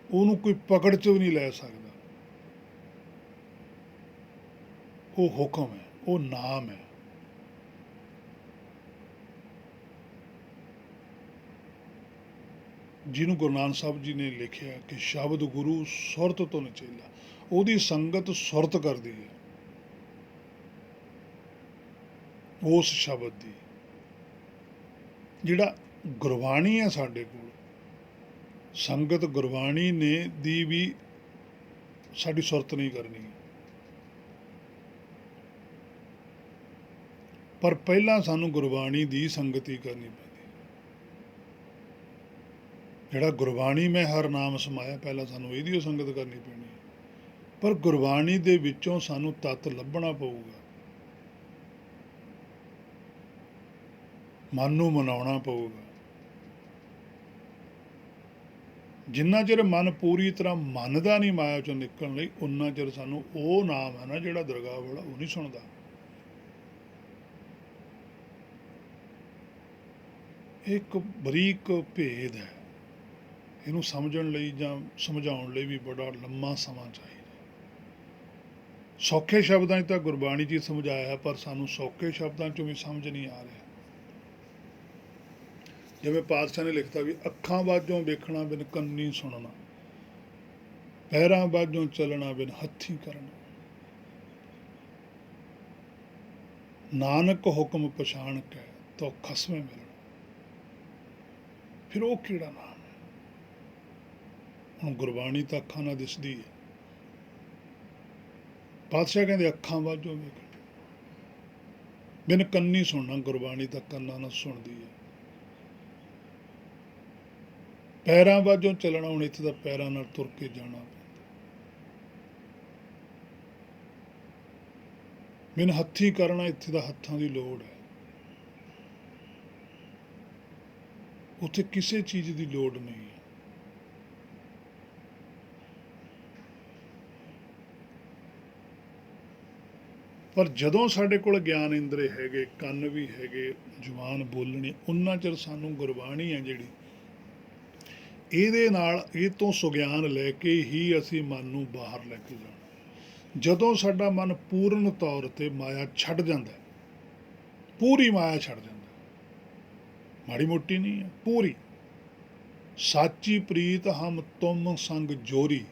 ਉਹਨੂੰ ਕੋਈ ਪਕੜ 'ਚ ਵੀ ਨਹੀਂ ਲੈ ਸਕਦਾ। ਉਹ ਹੁਕਮ ਹੈ, ਉਹ ਨਾਮ ਹੈ। ਜਿਹਨੂੰ ਗੁਰੂ ਨਾਨਕ ਸਾਹਿਬ ਜੀ ਨੇ ਲਿਖਿਆ ਕਿ ਸ਼ਬਦ ਗੁਰੂ ਸੁਰਤ ਤੋਂ ਨਚੇਲਾ, ਉਹਦੀ ਸੰਗਤ ਸੁਰਤ ਕਰਦੀ ਹੈ। ਉਸ ਸ਼ਬਦ ਦੀ ਜਿਹੜਾ ਗੁਰਬਾਣੀ ਹੈ ਸਾਡੇ ਕੋਲ, ਸੰਗਤ ਗੁਰਬਾਣੀ ਨੇ ਦੀ ਵੀ ਸਾਡੀ ਸੁਰਤ ਨਹੀਂ ਕਰਨੀ, ਪਰ ਪਹਿਲਾਂ ਸਾਨੂੰ ਗੁਰਬਾਣੀ ਦੀ ਸੰਗਤ ਹੀ ਕਰਨੀ ਪੈਂਦੀ। ਜਿਹੜਾ ਗੁਰਬਾਣੀ ਮੈਂ ਹਰ ਨਾਮ ਸਮਾਇਆ, ਪਹਿਲਾਂ ਸਾਨੂੰ ਇਹਦੀ ਸੰਗਤ ਕਰਨੀ ਪੈਣੀ, ਪਰ ਗੁਰਬਾਣੀ ਦੇ ਵਿੱਚੋਂ ਸਾਨੂੰ ਤੱਤ ਲੱਭਣਾ ਪਊਗਾ, ਮਨ ਨੂੰ ਮਨਾਉਣਾ ਪਊਗਾ। ਜਿੰਨਾ ਚਿਰ ਮਨ ਪੂਰੀ ਤਰ੍ਹਾਂ ਮੰਨਦਾ ਨਹੀਂ ਮਾਇਆ ਚੋਂ ਨਿਕਲਣ ਲਈ, ਉਨਾ ਚਿਰ ਸਾਨੂੰ ਉਹ ਨਾਮ ਹੈ ਨਾ ਜਿਹੜਾ ਦਰਗਾਹ ਵਾਲਾ, ਉਹ ਨਹੀਂ ਸੁਣਦਾ। ਇੱਕ ਬਰੀਕ ਭੇਦ ਹੈ, ਇਹਨੂੰ ਸਮਝਣ ਲਈ ਜਾਂ ਸਮਝਾਉਣ ਲਈ ਵੀ ਬੜਾ ਲੰਮਾ ਸਮਾਂ ਚਾਹੀਦਾ। ਸੌਖੇ ਸ਼ਬਦਾਂ 'ਚ ਤਾਂ ਗੁਰਬਾਣੀ 'ਚ ਹੀ ਸਮਝਾਇਆ, ਪਰ ਸਾਨੂੰ ਸੌਖੇ ਸ਼ਬਦਾਂ 'ਚੋਂ ਵੀ ਸਮਝ ਨਹੀਂ ਆ ਰਿਹਾ। ਜਿਵੇਂ ਪਾਤਸ਼ਾਹ ਨੇ ਲਿਖਤਾ ਵੀ ਅੱਖਾਂ ਬਾਝੋਂ ਵੇਖਣਾ ਬਿਨ ਕੰਨੀ ਸੁਣਨਾ, ਪੈਰਾਂ ਬਾਝੋਂ ਚੱਲਣਾ ਬਿਨ ਹੱਥੀਂ ਕਰਨਾ, ਨਾਨਕ ਹੁਕਮ ਪਛਾਣ ਕੇ ਤੋ ਖਸਮੇ ਮਿਲਣਾ। ਫਿਰ ਉਹ ਕਿਹੜਾ ਨਾਮ ਹੈ? ਹੁਣ ਗੁਰਬਾਣੀ ਤਾਂ ਅੱਖਾਂ ਨਾਲ ਦਿਸਦੀ ਹੈ, ਪਾਤਸ਼ਾਹ ਕਹਿੰਦੇ ਅੱਖਾਂ ਬਾਝੋਂ ਵੇਖਣਾ ਬਿਨ ਕੰਨੀ ਸੁਣਨਾ, ਗੁਰਬਾਣੀ ਤਾਂ ਕੰਨਾਂ ਨਾਲ ਸੁਣਦੀ ਹੈ। ਪੈਰਾਂ ਬਾਝੋਂ ਚੱਲਣਾ, ਹੁਣ ਇੱਥੇ ਤਾਂ ਪੈਰਾਂ ਨਾਲ ਤੁਰ ਕੇ ਜਾਣਾ ਪੈਂਦਾ। ਬਿਨ ਹੱਥੀਂ ਕਰਨਾ, ਇੱਥੇ ਤਾਂ ਹੱਥਾਂ ਦੀ ਲੋੜ ਹੈ, ਉੱਥੇ ਕਿਸੇ ਚੀਜ਼ ਦੀ ਲੋੜ ਨਹੀਂ ਹੈ। ਪਰ ਜਦੋਂ ਸਾਡੇ ਕੋਲ ਗਿਆਨ ਇੰਦਰੇ ਹੈਗੇ, ਕੰਨ ਵੀ ਹੈਗੇ, ਜ਼ੁਬਾਨ ਬੋਲਣੀ, ਉਨਾ ਚਿਰ ਸਾਨੂੰ ਗੁਰਬਾਣੀ ਹੈ ਜਿਹੜੀ, ਇਹਦੇ ਨਾਲ, ਇਹ ਤੋਂ ਸੁਗਿਆਨ ਲੈ ਕੇ ਹੀ ਅਸੀਂ ਮਨ ਨੂੰ ਬਾਹਰ ਲੈ ਕੇ ਜਾਣਾ। ਜਦੋਂ ਸਾਡਾ ਮਨ ਪੂਰਨ ਤੌਰ 'ਤੇ ਮਾਇਆ ਛੱਡ ਜਾਂਦਾ, ਪੂਰੀ ਮਾਇਆ ਛੱਡ ਜਾਂਦਾ, ਮਾੜੀ ਮੋਟੀ ਨਹੀਂ ਹੈ, ਪੂਰੀ। ਸਾਚੀ ਪ੍ਰੀਤ ਹਮ ਤੁਮ ਸੰਗ ਜੋਰੀ,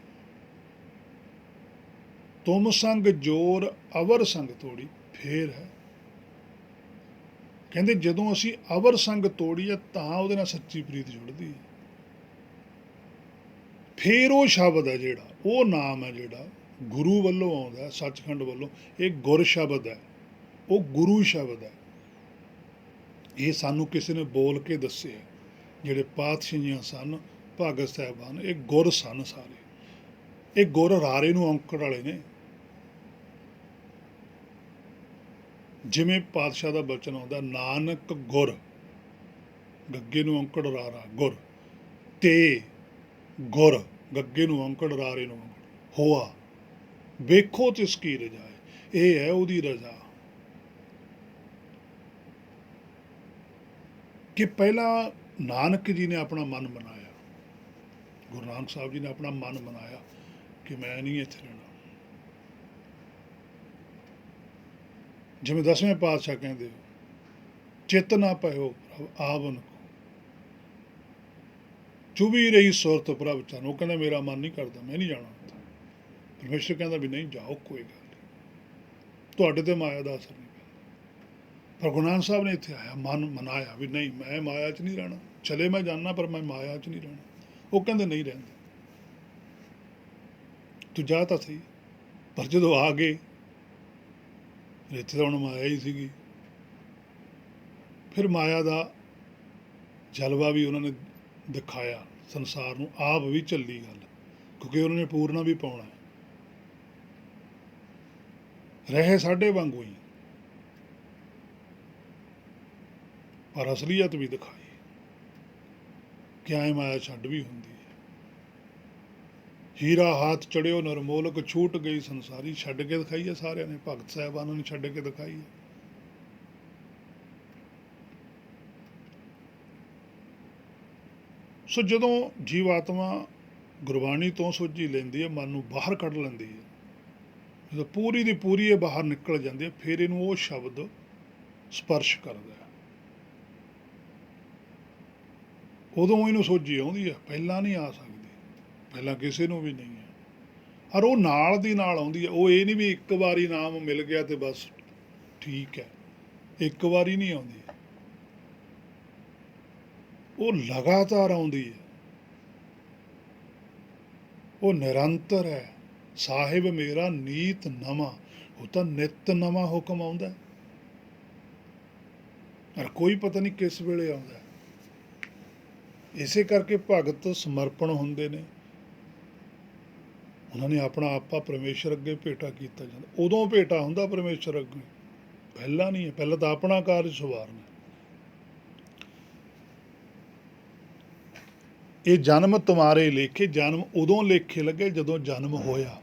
ਤੁਮ ਸੰਗ ਜੋਰ ਅਵਰ ਸੰਗ ਤੋੜੀ, ਫੇਰ ਹੈ। ਕਹਿੰਦੇ ਜਦੋਂ ਅਸੀਂ ਅਵਰ ਸੰਗ ਤੋੜੀ ਹੈ ਤਾਂ ਉਹਦੇ ਨਾਲ ਸੱਚੀ ਪ੍ਰੀਤ ਜੁੜਦੀ ਹੈ। ਫੇਰ ਉਹ ਸ਼ਬਦ ਹੈ ਜਿਹੜਾ, ਉਹ ਨਾਮ ਹੈ ਜਿਹੜਾ ਗੁਰੂ ਵੱਲੋਂ ਆਉਂਦਾ, ਸੱਚਖੰਡ ਵੱਲੋਂ, ਇਹ ਗੁਰ ਸ਼ਬਦ ਹੈ, ਉਹ ਗੁਰੂ ਸ਼ਬਦ ਹੈ। ਇਹ ਸਾਨੂੰ ਕਿਸੇ ਨੇ ਬੋਲ ਕੇ ਦੱਸਿਆ, ਜਿਹੜੇ ਪਾਤਸ਼ਾਹੀਆਂ ਸਨ, ਭਗਤ ਸਾਹਿਬਾਨ, ਇਹ ਗੁਰ ਸਨ ਸਾਰੇ। ਇਹ ਗੁਰ ਰਾਰੇ ਨੂੰ ਔਂਕੜ ਵਾਲੇ ਨੇ। ਜਿਵੇਂ ਪਾਤਸ਼ਾਹ ਦਾ ਬਚਨ ਆਉਂਦਾ, ਨਾਨਕ ਗੁਰ, ਗੱਗੇ ਨੂੰ ਔਂਕੜ ਰਾਰਾ ਗੁਰ, ਤੇ ਗੁਰ, ਗੱਗੇ ਨੂੰ ਔਂਕੜ ਰਾਰੇ ਨੂੰ ਔਂਕੜ, ਹੋਆ ਵੇਖੋ ਤਿਸ ਕੀ ਰਜਾਏ, ਇਹ ਹੈ ਉਹਦੀ ਰਜ਼ਾ। ਕਿ ਪਹਿਲਾਂ ਨਾਨਕ ਜੀ ਨੇ ਆਪਣਾ ਮਨ ਬਣਾਇਆ, ਗੁਰੂ ਨਾਨਕ ਸਾਹਿਬ ਜੀ ਨੇ ਆਪਣਾ ਮਨ ਬਣਾਇਆ ਕਿ ਮੈਂ ਨਹੀਂ ਇੱਥੇ ਰਹਿਣਾ, ਜਿਵੇਂ 10ਵੇਂ ਪਾਤਸ਼ਾਹ ਕਹਿੰਦੇ, ਚਿੱਤ ਨਾ ਪਇਓ ਆਵਨ ਕੋ, ਚੁਭੀ ਰਹੀ ਸੁਰਤ ਪ੍ਰਭ ਚਰਨ। ਉਹ ਕਹਿੰਦਾ ਮੇਰਾ ਮਨ ਨਹੀਂ ਕਰਦਾ, ਮੈਂ ਨਹੀਂ ਜਾਣਾ ਉੱਥੇ। ਪਰਮੇਸ਼ਰ ਕਹਿੰਦਾ ਵੀ ਨਹੀਂ ਜਾਓ, ਕੋਈ ਗੱਲ ਨਹੀਂ, ਤੁਹਾਡੇ ਤੇ ਮਾਇਆ ਦਾ ਅਸਰ ਨਹੀਂ ਪੈਂਦਾ। ਪਰ ਗੁਰੂ ਨਾਨਕ ਸਾਹਿਬ ਨੇ ਇੱਥੇ ਆਇਆ, ਮਨ ਮਨਾਇਆ ਵੀ ਨਹੀਂ, ਮੈਂ ਮਾਇਆ 'ਚ ਨਹੀਂ ਰਹਿਣਾ, ਚਲੇ ਮੈਂ ਜਾਣਾ ਪਰ ਮੈਂ ਮਾਇਆ 'ਚ ਨਹੀਂ ਰਹਿਣਾ। ਉਹ ਕਹਿੰਦੇ ਨਹੀਂ ਰਹਿੰਦੇ, ਤੂੰ ਜਾ ਤਾਂ ਸਹੀ। ਪਰ ਜਦੋਂ ਆ ਗਏ, ਇੱਥੇ ਤਾਂ ਹੁਣ ਮਾਇਆ ਹੀ ਸੀਗੀ। ਫਿਰ ਮਾਇਆ ਦਾ ਜਲਵਾ ਵੀ ਉਹਨਾਂ ਨੇ ਦਿਖਾਇਆ ਸੰਸਾਰ ਨੂੰ, ਆਪ ਵੀ ਝੱਲੀ ਗੱਲ, ਕਿਉਂਕਿ ਉਹਨਾਂ ਨੇ ਪੂਰਨਾ ਵੀ ਪਾਉਣਾ। ਰਹੇ ਸਾਡੇ ਵਾਂਗੂ ਹੀ, ਪਰ ਅਸਲੀਅਤ ਵੀ ਦਿਖਾਈ ਕਿ ਐਂ ਮਾਇਆ ਛੱਡ ਵੀ ਹੁੰਦੀ ਹੈ। ਹੀਰਾ ਹਾਥ ਚੜਿਓ ਨਿਰਮੋਲਕ, ਛੂਟ ਗਈ ਸੰਸਾਰੀ। ਛੱਡ ਕੇ ਦਿਖਾਈ ਹੈ ਸਾਰਿਆਂ ਨੇ, ਭਗਤ ਸਾਹਿਬਾਨਾਂ ਨੇ ਛੱਡ ਕੇ ਦਿਖਾਈ ਹੈ। ਸੋ ਜਦੋਂ ਜੀਵਾਤਮਾ ਗੁਰਬਾਣੀ ਤੋਂ ਸੋਝੀ ਲੈਂਦੀ ਹੈ, ਮਨ ਨੂੰ ਬਾਹਰ ਕੱਢ ਲੈਂਦੀ ਹੈ, ਜਦੋਂ ਪੂਰੀ ਦੀ ਪੂਰੀ ਇਹ ਬਾਹਰ ਨਿਕਲ ਜਾਂਦੀ ਹੈ, ਫਿਰ ਇਹਨੂੰ ਉਹ ਸ਼ਬਦ ਸਪਰਸ਼ ਕਰਦਾ ਹੈ, ਉਦੋਂ ਇਹਨੂੰ ਸੋਝੀ ਆਉਂਦੀ ਹੈ। ਪਹਿਲਾਂ ਨਹੀਂ ਆ ਸਕਦੀ, ਪਹਿਲਾਂ ਕਿਸੇ ਨੂੰ ਵੀ ਨਹੀਂ ਹੈ। ਔਰ ਉਹ ਨਾਲ ਦੀ ਨਾਲ ਆਉਂਦੀ ਹੈ। ਉਹ ਇਹ ਨਹੀਂ ਵੀ ਇੱਕ ਵਾਰੀ ਨਾਮ ਮਿਲ ਗਿਆ ਤੇ ਬਸ ਠੀਕ ਹੈ, ਇੱਕ ਵਾਰੀ ਨਹੀਂ ਆਉਂਦੀ, ਉਹ ਲਗਾਤਾਰ ਆਉਂਦੀ ਹੈ, ਉਹ ਨਿਰੰਤਰ ਹੈ। ਸਾਹਿਬ ਮੇਰਾ ਨੀਤ ਨਵਾਂ, ਉਹ ਤਾਂ ਨਿੱਤ ਨਵਾਂ ਹੁਕਮ ਆਉਂਦਾ, ਔਰ ਕੋਈ ਪਤਾ ਨਹੀਂ ਕਿਸ ਵੇਲੇ ਆਉਂਦਾ। ਇਸੇ ਕਰਕੇ ਭਗਤ ਸਮਰਪਣ ਹੁੰਦੇ ਨੇ, ਉਹਨਾਂ ਨੇ ਆਪਣਾ ਆਪਾ ਪਰਮੇਸ਼ਰ ਅੱਗੇ ਭੇਟਾ ਕੀਤਾ ਜਾਂਦਾ। ਉਦੋਂ ਭੇਟਾ ਹੁੰਦਾ ਪਰਮੇਸ਼ਰ ਅੱਗੇ, ਪਹਿਲਾਂ ਨਹੀਂ ਹੈ। ਪਹਿਲਾਂ ਤਾਂ ਆਪਣਾ ਕਾਰਜ ਸਵਾਰਨਾ। ਇਹ ਜਨਮ ਤੁਮਾਰੇ ਲੇਖੇ, ਜਨਮ ਉਦੋਂ ਲੇਖੇ ਲੱਗੇ ਜਦੋਂ ਜਨਮ ਹੋਇਆ,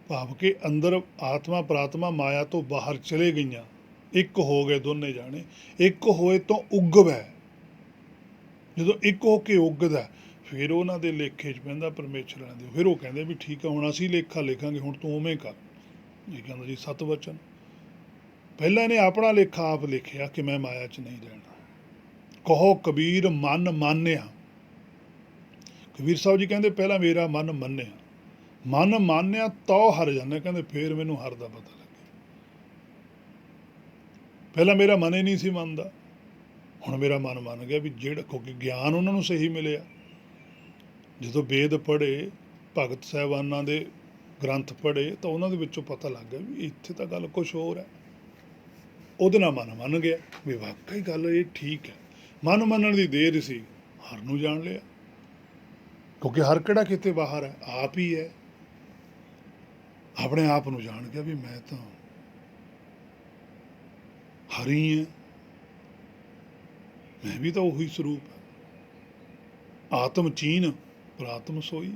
ਭਾਵ ਕਿ ਅੰਦਰ ਆਤਮਾ ਪ੍ਰਾਤਮਾ ਮਾਇਆ ਤੋਂ ਬਾਹਰ ਚਲੇ ਗਈਆਂ, ਇੱਕ ਹੋ ਗਏ ਦੋਨੇ ਜਾਣੇ। ਇੱਕ ਹੋਏ ਤੋਂ ਉਗਵੈ, ਜਦੋਂ ਇੱਕ ਹੋ ਕੇ ਉਗਦਾ, ਫਿਰ ਉਹਨਾਂ ਦੇ ਲੇਖੇ 'ਚ ਪੈਂਦਾ ਪਰਮੇਸ਼ਰਾਂ ਦੇ। ਫਿਰ ਉਹ ਕਹਿੰਦੇ ਵੀ ਠੀਕ ਆ, ਹੁਣ ਅਸੀਂ ਲੇਖਾ ਲਿਖਾਂਗੇ, ਹੁਣ ਤੂੰ ਉਵੇਂ ਕਰ। ਇਹ ਕਹਿੰਦਾ ਜੀ ਸਤ ਵਚਨ, ਪਹਿਲਾਂ ਇਹਨੇ ਆਪਣਾ ਲੇਖਾ ਆਪ ਲਿਖਿਆ ਕਿ ਮੈਂ ਮਾਇਆ 'ਚ ਨਹੀਂ ਰਹਿਣਾ। ਕਹੋ ਕਬੀਰ ਮਨ ਮਾਨਿਆ, ਕਬੀਰ ਸਾਹਿਬ ਜੀ ਕਹਿੰਦੇ ਪਹਿਲਾਂ ਮੇਰਾ ਮਨ ਮੰਨਿਆ, ਮਨ ਮਾਨਿਆ ਤਉ ਹਰ ਜਾਣਾ। ਕਹਿੰਦੇ ਫਿਰ ਮੈਨੂੰ ਹਰ ਦਾ ਪਤਾ ਲੱਗਿਆ। ਪਹਿਲਾਂ ਮੇਰਾ ਮਨ ਹੀ ਨਹੀਂ ਸੀ ਮੰਨਦਾ, ਹੁਣ ਮੇਰਾ ਮਨ ਮੰਨ ਗਿਆ ਵੀ ਜਿਹੜਾ, ਕਿਉਂਕਿ ਗਿਆਨ ਉਹਨਾਂ ਨੂੰ ਸਹੀ ਮਿਲਿਆ। ਜਦੋਂ ਵੇਦ ਪੜ੍ਹੇ, ਭਗਤ ਸਾਹਿਬਾਨਾਂ ਦੇ ਗ੍ਰੰਥ ਪੜ੍ਹੇ, ਤਾਂ ਉਹਨਾਂ ਦੇ ਵਿੱਚੋਂ ਪਤਾ ਲੱਗ ਗਿਆ ਵੀ ਇੱਥੇ ਤਾਂ ਗੱਲ ਕੁਛ ਹੋਰ ਹੈ। ਉਹਦੇ ਨਾਲ ਮਨ ਮੰਨ ਗਿਆ ਵੀ ਵਾਕਈ ਗੱਲ ਇਹ ਠੀਕ ਹੈ। ਮਨ ਮੰਨਣ ਦੀ ਦੇਰ ਸੀ, ਹਰ ਨੂੰ ਜਾਣ ਲਿਆ, ਕਿਉਂਕਿ ਹਰ ਕਿਹੜਾ ਕਿਤੇ ਬਾਹਰ ਹੈ, ਆਪ ਹੀ ਹੈ। ਆਪਣੇ ਆਪ ਨੂੰ ਜਾਣ ਗਿਆ ਵੀ ਮੈਂ ਤਾਂ ਹਰ ਹੀ ਹਾਂ, ਮੈਂ ਵੀ ਤਾਂ ਉਹੀ ਸਰੂਪ ਹੈ। ਆਤਮ ਚੀਨ ਪ੍ਰਾਤਮ ਸੋਈ।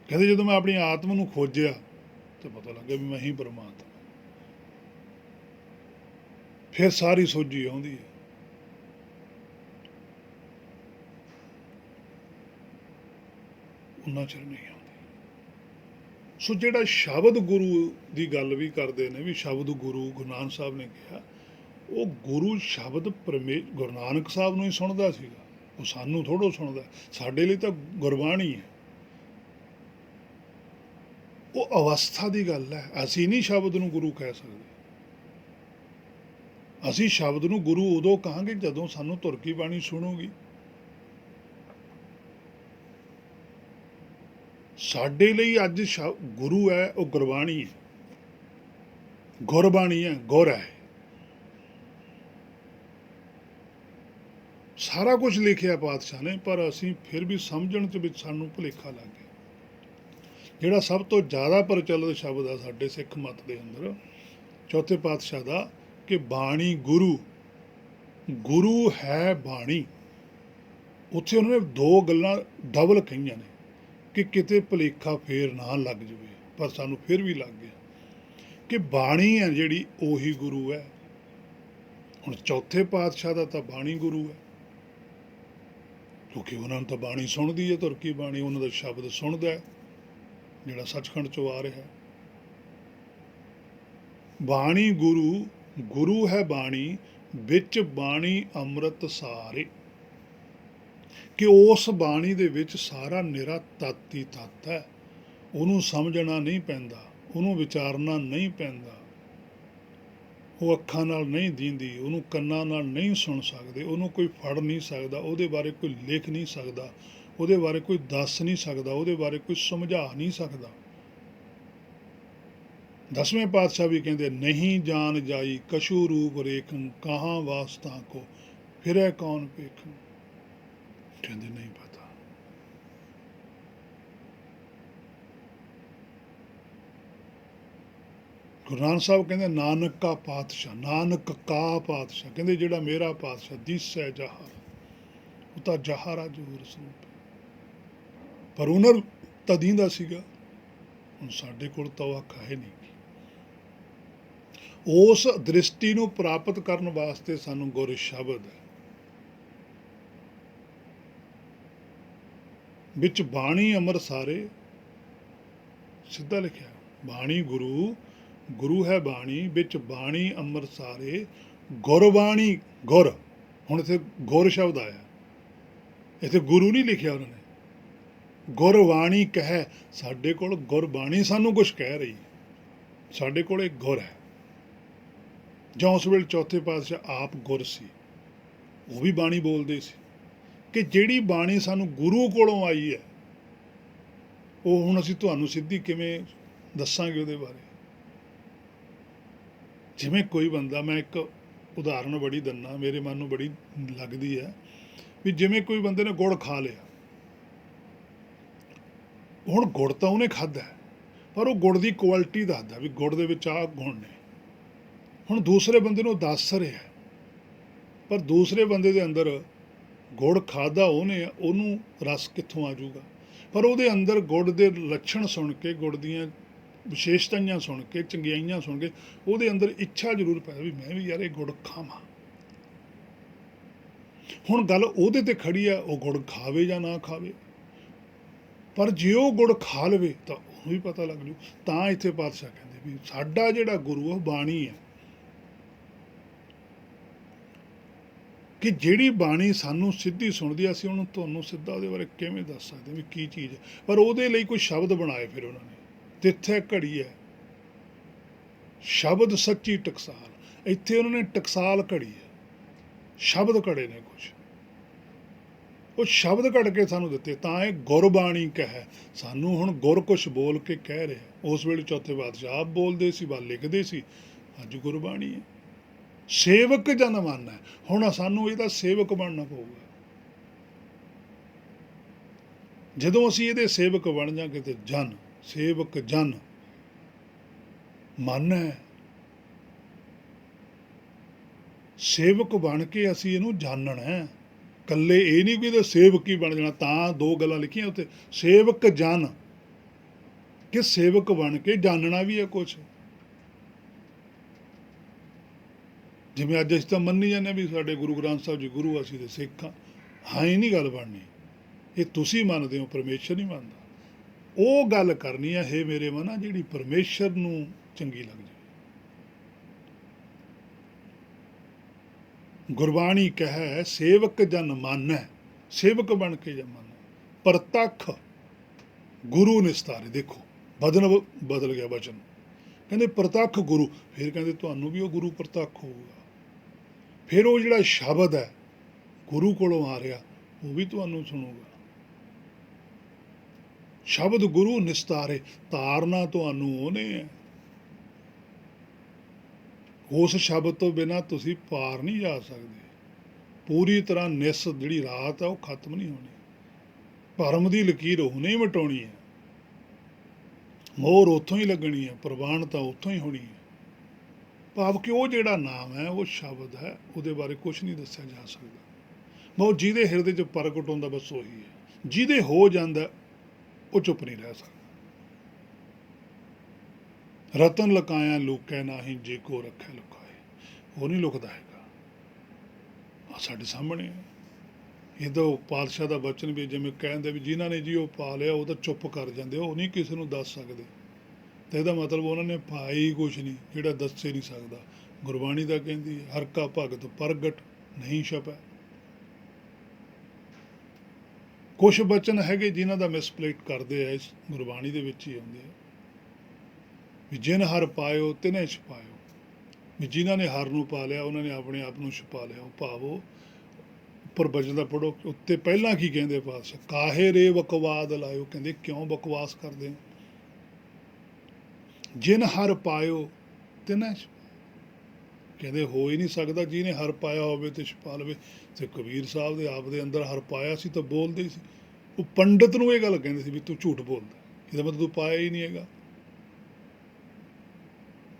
ਕਹਿੰਦੇ ਜਦੋਂ ਮੈਂ ਆਪਣੀ ਆਤਮ ਨੂੰ ਖੋਜਿਆ ਤਾਂ ਪਤਾ ਲੱਗਿਆ ਵੀ ਮੈਂ ਹੀ ਪਰਮਾਤਮਾ। ਫਿਰ ਸਾਰੀ ਸੋਝੀ ਆਉਂਦੀ ਹੈ। ਉਹਨਾਂ ਚਿਰ ਨਹੀਂ ਆਉਂਦੀ। ਸੋ ਜਿਹੜਾ ਸ਼ਬਦ ਗੁਰੂ ਦੀ ਗੱਲ ਵੀ ਕਰਦੇ ਨੇ, ਵੀ ਸ਼ਬਦ ਗੁਰੂ, ਗੁਰੂ ਨਾਨਕ ਸਾਹਿਬ ਨੇ ਕਿਹਾ, ਉਹ ਗੁਰੂ ਸ਼ਬਦ ਗੁਰੂ ਨਾਨਕ ਸਾਹਿਬ ਨੂੰ ਹੀ ਸੁਣਦਾ ਸੀਗਾ, ਉਹ ਸਾਨੂੰ ਥੋੜ੍ਹਾ ਸੁਣਦਾ। ਸਾਡੇ ਲਈ ਤਾਂ ਗੁਰਬਾਣੀ ਹੈ, ਉਹ ਅਵਸਥਾ ਦੀ ਗੱਲ ਹੈ। ਅਸੀਂ ਨਹੀਂ ਸ਼ਬਦ ਨੂੰ ਗੁਰੂ ਕਹਿ ਸਕਦੇ। ਅਸੀਂ ਸ਼ਬਦ ਨੂੰ ਗੁਰੂ ਉਦੋਂ ਕਹਾਂਗੇ ਜਦੋਂ ਸਾਨੂੰ ਧੁਰ ਕੀ ਬਾਣੀ ਸੁਣੂਗੀ। ਸਾਡੇ ਲਈ ਅੱਜ ਗੁਰੂ ਹੈ, ਉਹ ਗੁਰਬਾਣੀ ਹੈ, ਗੁਰਬਾਣੀ ਹੈ, ਗੁਰ ਹੈ। ਸਾਰਾ ਕੁਝ ਲਿਖਿਆ ਪਾਤਸ਼ਾਹ ਨੇ, ਪਰ ਅਸੀਂ ਫਿਰ ਵੀ ਸਮਝਣ 'ਚ ਵਿੱਚ ਸਾਨੂੰ ਭੁਲੇਖਾ ਲੱਗ ਗਿਆ। ਜਿਹੜਾ ਸਭ ਤੋਂ ਜ਼ਿਆਦਾ ਪ੍ਰਚਲਿਤ ਸ਼ਬਦ ਆ ਸਾਡੇ ਸਿੱਖ ਮਤ ਦੇ ਅੰਦਰ, ਚੌਥੇ ਪਾਤਸ਼ਾਹ ਦਾ, ਕਿ ਬਾਣੀ ਗੁਰੂ, ਗੁਰੂ ਹੈ ਬਾਣੀ। ਉੱਥੇ ਉਹਨਾਂ ਨੇ ਦੋ ਗੱਲਾਂ ਡਬਲ ਕਹੀਆਂ ਨੇ ਕਿ ਕਿਤੇ ਭੁਲੇਖਾ ਫੇਰ ਨਾ ਲੱਗ ਜਾਵੇ, ਪਰ ਸਾਨੂੰ ਫਿਰ ਵੀ ਲੱਗ ਗਿਆ ਕਿ ਬਾਣੀ ਹੈ ਜਿਹੜੀ ਉਹੀ ਗੁਰੂ ਹੈ। ਹੁਣ ਚੌਥੇ ਪਾਤਸ਼ਾਹ ਦਾ ਤਾਂ ਬਾਣੀ ਗੁਰੂ ਹੈ, ਕਿਉਂਕਿ ਉਹਨਾਂ ਨੂੰ ਤਾਂ ਬਾਣੀ ਸੁਣਦੀ ਹੈ, ਧੁਰ ਕੀ ਬਾਣੀ, ਉਹਨਾਂ ਦਾ ਸ਼ਬਦ ਸੁਣਦਾ ਹੈ ਜਿਹੜਾ ਸੱਚਖੰਡ 'ਚੋਂ ਆ ਰਿਹਾ। ਬਾਣੀ ਗੁਰੂ, ਗੁਰੂ ਹੈ ਬਾਣੀ, ਵਿੱਚ ਬਾਣੀ ਅੰਮ੍ਰਿਤ ਸਾਰੇ। ਕਿ ਉਸ ਬਾਣੀ ਦੇ ਵਿੱਚ ਸਾਰਾ ਨਿਰਾ ਤੱਤ ਹੀ ਤੱਤ ਹੈ। ਉਹਨੂੰ ਸਮਝਣਾ ਨਹੀਂ ਪੈਂਦਾ, ਉਹਨੂੰ ਵਿਚਾਰਨਾ ਨਹੀਂ ਪੈਂਦਾ। ਉਹ ਅੱਖਾਂ ਨਾਲ ਨਹੀਂ ਦੀਂਦੀ, ਉਹਨੂੰ ਕੰਨਾਂ ਨਾਲ ਨਹੀਂ ਸੁਣ ਸਕਦੇ, ਉਹਨੂੰ ਕੋਈ ਫੜ ਨਹੀਂ ਸਕਦਾ, ਉਹਦੇ ਬਾਰੇ ਕੋਈ ਲਿਖ ਨਹੀਂ ਸਕਦਾ, ਉਹਦੇ ਬਾਰੇ ਕੋਈ ਦੱਸ ਨਹੀਂ ਸਕਦਾ, ਉਹਦੇ ਬਾਰੇ ਕੋਈ ਸਮਝਾ ਨਹੀਂ ਸਕਦਾ। ਦਸਵੇਂ ਪਾਤਸ਼ਾਹ ਵੀ ਕਹਿੰਦੇ, ਨਹੀਂ ਜਾਣ ਜਾਈ ਕਛੂ ਰੂਪ ਰੇਖਨ, ਕਹਾਂ ਵਾਸਤਾ ਕੋ ਫਿਰੈ ਕੌਣ ਵੇਖਨ। ਕਹਿੰਦੇ ਨਹੀਂ ਪਤਾ। ਗੁਰੂ ਨਾਨਕ ਸਾਹਿਬ ਕਹਿੰਦੇ, ਨਾਨਕ ਕਾ ਪਾਤਸ਼ਾਹ, ਨਾਨਕ ਕਾ ਪਾਤਸ਼ਾਹ, ਕਹਿੰਦੇ ਜਿਹੜਾ ਮੇਰਾ ਪਾਤਸ਼ਾਹ ਦਿਸੈ ਜਹਰ, ਉਹ ਤਾਂ ਜਹਰ ਆ ਜਹੂਰ ਸਰੂਪ। ਪਰ ਉਹਨਾਂ ਨੂੰ ਤਾਂ ਦੀਂਦਾ ਸੀਗਾ, ਹੁਣ ਸਾਡੇ ਕੋਲ ਤਾਂ ਉਹ ਅੱਖ ਹੈ ਨਹੀਂ। ਉਸ ਦ੍ਰਿਸ਼ਟੀ ਨੂੰ ਪ੍ਰਾਪਤ ਕਰਨ ਵਾਸਤੇ ਸਾਨੂੰ ਗੁਰ ਸ਼ਬਦ ਹੈ। ਵਿੱਚ ਬਾਣੀ ਅਮਰ ਸਾਰੇ, ਸਿੱਧਾ ਲਿਖਿਆ, ਬਾਣੀ ਗੁਰੂ, ਗੁਰੂ ਹੈ ਬਾਣੀ, ਵਿੱਚ ਬਾਣੀ ਅੰਮ੍ਰਿਤ ਸਾਰੇ, ਗੁਰਬਾਣੀ ਗੁਰ। ਹੁਣ ਇੱਥੇ ਗੁਰ ਸ਼ਬਦ ਆਇਆ, ਇੱਥੇ ਗੁਰੂ ਨਹੀਂ ਲਿਖਿਆ ਉਹਨਾਂ ਨੇ। ਗੁਰਬਾਣੀ ਕਹਿ, ਸਾਡੇ ਕੋਲ ਗੁਰਬਾਣੀ ਸਾਨੂੰ ਕੁਛ ਕਹਿ ਰਹੀ ਹੈ, ਸਾਡੇ ਕੋਲ ਇੱਕ ਗੁਰ ਹੈ। ਜਾਂ ਉਸ ਵੇਲੇ ਚੌਥੇ ਪਾਤਸ਼ਾਹ ਆਪ ਗੁਰ ਸੀ, ਉਹ ਵੀ ਬਾਣੀ ਬੋਲਦੇ ਸੀ। ਕਿ ਜਿਹੜੀ ਬਾਣੀ ਸਾਨੂੰ ਗੁਰੂ ਕੋਲੋਂ ਆਈ ਹੈ, ਉਹ ਹੁਣ ਅਸੀਂ ਤੁਹਾਨੂੰ ਸਿੱਧੀ ਕਿਵੇਂ ਦੱਸਾਂਗੇ ਉਹਦੇ ਬਾਰੇ। ਜਿਵੇਂ ਕੋਈ ਬੰਦਾ, ਮੈਂ ਇੱਕ ਉਦਾਹਰਨ ਬੜੀ ਦਿੰਦਾ, ਮੇਰੇ ਮਨ ਨੂੰ ਬੜੀ ਲੱਗਦੀ ਹੈ, ਵੀ ਜਿਵੇਂ ਕੋਈ ਬੰਦੇ ਨੇ ਗੁੜ ਖਾ ਲਿਆ। ਹੁਣ ਗੁੜ ਤਾਂ ਉਹਨੇ ਖਾਧਾ, ਪਰ ਉਹ ਗੁੜ ਦੀ ਕੁਆਲਿਟੀ ਦੱਸਦਾ ਵੀ ਗੁੜ ਦੇ ਵਿੱਚ ਆਹ ਗੁਣ ਨੇ। ਹੁਣ ਦੂਸਰੇ ਬੰਦੇ ਨੂੰ ਦੱਸ ਰਿਹਾ, ਪਰ ਦੂਸਰੇ ਬੰਦੇ ਦੇ ਅੰਦਰ ਗੁੜ ਖਾਧਾ ਉਹਨੇ, ਉਹਨੂੰ ਰਸ ਕਿੱਥੋਂ ਆ ਜਾਊਗਾ। ਪਰ ਉਹਦੇ ਅੰਦਰ ਗੁੜ ਦੇ ਲੱਛਣ ਸੁਣ ਕੇ, ਗੁੜ ਦੀਆਂ ਵਿਸ਼ੇਸ਼ਤਾਵਾਂ ਸੁਣ ਕੇ, ਚੰਗਿਆਈਆਂ ਸੁਣ ਕੇ, ਉਹਦੇ ਅੰਦਰ ਇੱਛਾ ਜ਼ਰੂਰ ਪੈਦਾ ਵੀ ਮੈਂ ਵੀ ਯਾਰ ਇਹ ਗੁੜ ਖਾਵਾਂ। ਹੁਣ ਗੱਲ ਉਹਦੇ ਤੇ ਖੜੀ ਆ, ਉਹ ਗੁੜ ਖਾਵੇ ਜਾਂ ਨਾ ਖਾਵੇ। ਪਰ ਜੇ ਉਹ ਗੁੜ ਖਾ ਲਵੇ ਤਾਂ ਉਹਨੂੰ ਵੀ ਪਤਾ ਲੱਗ ਜੂ। ਤਾਂ ਇੱਥੇ ਪਾਤਸ਼ਾਹ ਕਹਿੰਦੇ ਵੀ ਸਾਡਾ ਜਿਹੜਾ ਗੁਰੂ ਉਹ ਬਾਣੀ ਹੈ, ਕਿ ਜਿਹੜੀ ਬਾਣੀ ਸਾਨੂੰ ਸਿੱਧੀ ਸੁਣਦੀ, ਅਸੀਂ ਉਹਨੂੰ ਤੁਹਾਨੂੰ ਸਿੱਧਾ ਉਹਦੇ ਬਾਰੇ ਕਿਵੇਂ ਦੱਸ ਸਕਦੇ ਵੀ ਕੀ ਚੀਜ਼ ਹੈ। ਪਰ ਉਹਦੇ ਲਈ ਕੋਈ ਸ਼ਬਦ ਬਣਾਏ ਫਿਰ ਉਹਨਾਂ ਨੇ। ਤਿੱਥੇ ਘੜੀ ਹੈ ਸ਼ਬਦ ਸੱਚੀ ਟਕਸਾਲ, ਇੱਥੇ ਉਹਨਾਂ ਨੇ ਟਕਸਾਲ ਘੜੀ ਹੈ, ਸ਼ਬਦ ਘੜੇ ਨੇ ਕੁਛ, ਉਹ ਸ਼ਬਦ ਘੜ ਕੇ ਸਾਨੂੰ ਦਿੱਤੇ। ਤਾਂ ਇਹ ਗੁਰਬਾਣੀ ਕਹਿ, ਸਾਨੂੰ ਹੁਣ ਗੁਰ ਕੁਛ ਬੋਲ ਕੇ ਕਹਿ ਰਿਹਾ। ਉਸ ਵੇਲੇ ਚੌਥੇ ਪਾਤਸ਼ਾਹ ਆਪ ਬੋਲਦੇ ਸੀ, ਬਾਲ ਲਿਖਦੇ ਸੀ, ਅੱਜ ਗੁਰਬਾਣੀ ਹੈ। ਸੇਵਕ ਜਨ ਮਨ ਹੈ, ਹੁਣ ਸਾਨੂੰ ਇਹਦਾ ਸੇਵਕ ਬਣਨਾ ਪਊਗਾ। ਜਦੋਂ ਅਸੀਂ ਇਹਦੇ ਸੇਵਕ ਬਣ ਜਾਵਾਂਗੇ ਤੇ ਜਨ, ਸੇਵਕ ਜਨ ਮਨ ਹੈ। ਸੇਵਕ ਬਣ ਕੇ ਅਸੀਂ ਇਹਨੂੰ ਜਾਣਨਾ ਹੈ। ਇਕੱਲੇ ਇਹ ਨਹੀਂ ਕਿ ਇਹਦਾ ਸੇਵਕ ਹੀ ਬਣ ਜਾਣਾ। ਤਾਂ ਦੋ ਗੱਲਾਂ ਲਿਖੀਆਂ ਉੱਤੇ, ਸੇਵਕ ਜਨ, ਕਿ ਸੇਵਕ ਬਣ ਕੇ ਜਾਣਨਾ ਵੀ ਹੈ ਕੁਛ। ਜਿਵੇਂ ਅੱਜ ਅਸੀਂ ਤਾਂ ਮੰਨੀ ਜਾਂਦੇ ਵੀ ਸਾਡੇ ਗੁਰੂ ਗ੍ਰੰਥ ਸਾਹਿਬ ਜੀ ਗੁਰੂ, ਅਸੀਂ ਤੇ ਸਿੱਖ ਹਾਂ। ਹਾਂ, ਇਹ ਨਹੀਂ ਗੱਲ ਬਣਨੀ। ਇਹ ਤੁਸੀਂ ਮੰਨਦੇ ਹੋ, ਪਰਮੇਸ਼ਰ ਨਹੀਂ ਮੰਨਦਾ। ਉਹ ਗੱਲ ਕਰਨੀ ਹੈ, ਹੇ ਮੇਰੇ ਮਨਾ, ਜਿਹੜੀ ਪਰਮੇਸ਼ਰ ਨੂੰ ਚੰਗੀ ਲੱਗ ਜਾਵੇ। ਗੁਰਬਾਣੀ ਕਹੈ ਸੇਵਕ ਜਨ ਮਾਨੈ, ਸੇਵਕ ਬਣ ਕੇ ਜਨ ਮਾਨੈ। ਪ੍ਰਤੱਖ ਗੁਰੂ ਨਿਸਤਾਰੇ, ਦੇਖੋ ਬਦਲ ਗਿਆ ਵਚਨ। ਕਹਿੰਦੇ ਪ੍ਰਤੱਖ ਗੁਰੂ, ਫਿਰ ਕਹਿੰਦੇ ਤੁਹਾਨੂੰ ਵੀ ਉਹ ਗੁਰੂ ਪ੍ਰਤੱਖ ਹੋਊਗਾ। ਫਿਰ ਉਹ ਜਿਹੜਾ ਸ਼ਬਦ ਹੈ ਗੁਰੂ ਕੋਲੋਂ ਆ ਰਿਹਾ, ਉਹ ਵੀ ਤੁਹਾਨੂੰ ਸੁਣੂਗਾ। ਸ਼ਬਦ ਗੁਰੂ ਨਿਸਤਾਰੇ, ਤਾਰਨਾ ਤੁਹਾਨੂੰ ਉਹਨੇ ਹੈ। ਉਸ ਸ਼ਬਦ ਤੋਂ ਬਿਨਾਂ ਤੁਸੀਂ ਪਾਰ ਨਹੀਂ ਜਾ ਸਕਦੇ। ਪੂਰੀ ਤਰ੍ਹਾਂ ਨਿਸ ਜਿਹੜੀ ਰਾਤ ਹੈ ਉਹ ਖਤਮ ਨਹੀਂ ਹੋਣੀ। ਭਰਮ ਦੀ ਲਕੀਰ ਉਹਨੇ ਹੀ ਮਿਟਾਉਣੀ ਹੈ। ਮੋਹਰ ਉੱਥੋਂ ਹੀ ਲੱਗਣੀ ਹੈ, ਪ੍ਰਵਾਨ ਤਾਂ ਉੱਥੋਂ ਹੀ ਹੋਣੀ ਹੈ। ਭਾਵ ਕਿ ਉਹ ਜਿਹੜਾ ਨਾਮ ਹੈ, ਉਹ ਸ਼ਬਦ ਹੈ, ਉਹਦੇ ਬਾਰੇ ਕੁਛ ਨਹੀਂ ਦੱਸਿਆ ਜਾ ਸਕਦਾ। ਉਹ ਜਿਹਦੇ ਹਿਰਦੇ 'ਚ ਪ੍ਰਗਟ ਹੁੰਦਾ ਬਸ ਉਹੀ ਹੈ। ਜਿਹਦੇ ਹੋ ਜਾਂਦਾ ਉਹ ਚੁੱਪ ਨਹੀਂ ਰਹਿ ਸਕਦਾ। ਰਤਨ ਲੁਕਾਇਆ ਲੁਕੈ ਨਾਹੀਂ, ਜੇ ਕੋ ਰੱਖੈ ਲੁਕਾਏ। ਉਹ ਨਹੀਂ ਲੁਕਦਾ ਹੈਗਾ। ਆ ਸਾਡੇ ਸਾਹਮਣੇ ਹੈ। ਇਹਦਾ ਪਾਤਸ਼ਾਹ ਦਾ ਬਚਨ ਵੀ ਜਿਵੇਂ ਕਹਿੰਦੇ ਵੀ ਜਿਨ੍ਹਾਂ ਨੇ ਜੀ ਉਹ ਪਾ ਲਿਆ ਉਹ ਤਾਂ ਚੁੱਪ ਕਰ ਜਾਂਦੇ, ਉਹ ਨਹੀਂ ਕਿਸੇ ਨੂੰ ਦੱਸ ਸਕਦੇ। ਤੇ ਇਹਦਾ ਮਤਲਬ ਉਹਨਾਂ ਨੇ ਪਾਇਆ ਹੀ ਕੁਛ ਨਹੀਂ ਜਿਹੜਾ ਦੱਸੇ ਨਹੀਂ ਸਕਦਾ। ਗੁਰਬਾਣੀ ਤਾਂ ਕਹਿੰਦੀ ਹੈ, ਹਰ ਕਾ ਭਗਤ ਪ੍ਰਗਟ ਨਹੀਂ ਛਪੈ। ਕੁਛ ਬਚਨ ਹੈਗੇ ਜਿਨ੍ਹਾਂ ਦਾ ਮਿਸਪਲੇਟ ਕਰਦੇ ਆ, ਇਸ ਗੁਰਬਾਣੀ ਦੇ ਵਿੱਚ ਹੀ ਆਉਂਦੇ ਆ ਵੀ ਜਿਨ ਹਰ ਪਾਇਓ ਤਿਨੇ ਛਪਾਇਓ, ਵੀ ਜਿਨ੍ਹਾਂ ਨੇ ਹਰ ਨੂੰ ਪਾ ਲਿਆ ਉਹਨਾਂ ਨੇ ਆਪਣੇ ਆਪ ਨੂੰ ਛੁਪਾ ਲਿਆ। ਉਹ ਭਾਵੋ ਉੱਪਰ ਬਚਨ ਦਾ ਪੜੋ, ਉੱਤੇ ਪਹਿਲਾਂ ਕੀ ਕਹਿੰਦੇ ਪਾਤਸ਼ਾਹ, ਕਾਹੇ ਰੇ ਬਕਵਾਦ ਲਾਇਓ, ਕਹਿੰਦੇ ਕਿਉਂ ਬਕਵਾਸ ਕਰਦੇ ਹੋ। ਜਿਨ ਹਰ ਪਾਇਓ ਤਿਨੇ ਕਹਿੰਦੇ ਹੋ ਹੀ ਨਹੀਂ ਸਕਦਾ ਜਿਹਨੇ ਹਰ ਪਾਇਆ ਹੋਵੇ ਤੇ ਛੁਪਾ ਲਵੇ। ਤੇ ਕਬੀਰ ਸਾਹਿਬ ਦੇ ਆਪ ਦੇ ਅੰਦਰ ਹਰ ਪਾਇਆ ਸੀ ਤਾਂ ਬੋਲਦੇ ਹੀ ਸੀ। ਉਹ ਪੰਡਤ ਨੂੰ ਇਹ ਗੱਲ ਕਹਿੰਦੇ ਸੀ ਵੀ ਤੂੰ ਝੂਠ ਬੋਲਦਾ, ਇਹਦਾ ਮਤਲਬ ਤੂੰ ਪਾਇਆ ਹੀ ਨਹੀਂ ਹੈਗਾ।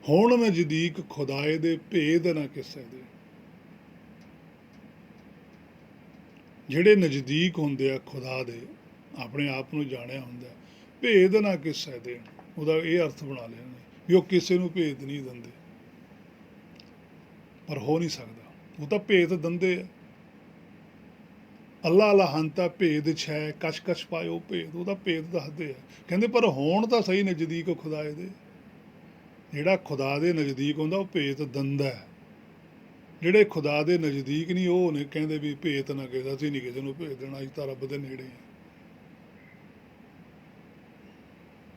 ਹੁਣ ਨਜ਼ਦੀਕ ਖੁਦਾਏ ਦੇ ਭੇਦ ਨਾ ਕਿਸੇ ਦੇ। ਜਿਹੜੇ ਨਜ਼ਦੀਕ ਹੁੰਦੇ ਆ ਖੁਦਾ ਦੇ, ਆਪਣੇ ਆਪ ਨੂੰ ਜਾਣਿਆ ਹੁੰਦਾ, ਭੇਦ ਨਾ ਕਿਸੇ ਦੇ, ਉਹਦਾ ਇਹ ਅਰਥ ਬਣਾ ਲਿਆ ਵੀ ਉਹ ਕਿਸੇ ਨੂੰ ਭੇਦ ਨਹੀਂ ਦਿੰਦੇ। ਪਰ ਹੋ ਨਹੀਂ ਸਕਦਾ, ਉਹ ਤਾਂ ਭੇਦ ਦਿੰਦੇ ਆ। ਅੱਲਾ ਲਹੰਤਾ ਭੇਦ ਛੈ ਕਛ ਕਛ ਪਾਇਓ ਭੇਦ, ਉਹਦਾ ਭੇਦ ਦੱਸਦੇ ਆ। ਕਹਿੰਦੇ ਪਰ ਹੋਣ ਤਾਂ ਸਹੀ ਨਜ਼ਦੀਕ ਖੁਦਾਏ ਦੇ। ਜਿਹੜਾ ਖੁਦਾ ਦੇ ਨਜ਼ਦੀਕ ਹੁੰਦਾ ਉਹ ਭੇਤ ਦਿੰਦਾ ਹੈ। ਜਿਹੜੇ ਖੁਦਾ ਦੇ ਨਜ਼ਦੀਕ ਨਹੀਂ ਉਹ ਨੇ ਕਹਿੰਦੇ ਵੀ ਭੇਤ ਨਾ ਕਿਸੇ, ਅਸੀਂ ਨਹੀਂ ਕਿਸੇ ਨੂੰ ਭੇਜ ਦੇਣਾ, ਅਸੀਂ ਤਾਂ ਰੱਬ ਦੇ ਨੇੜੇ ਹਾਂ।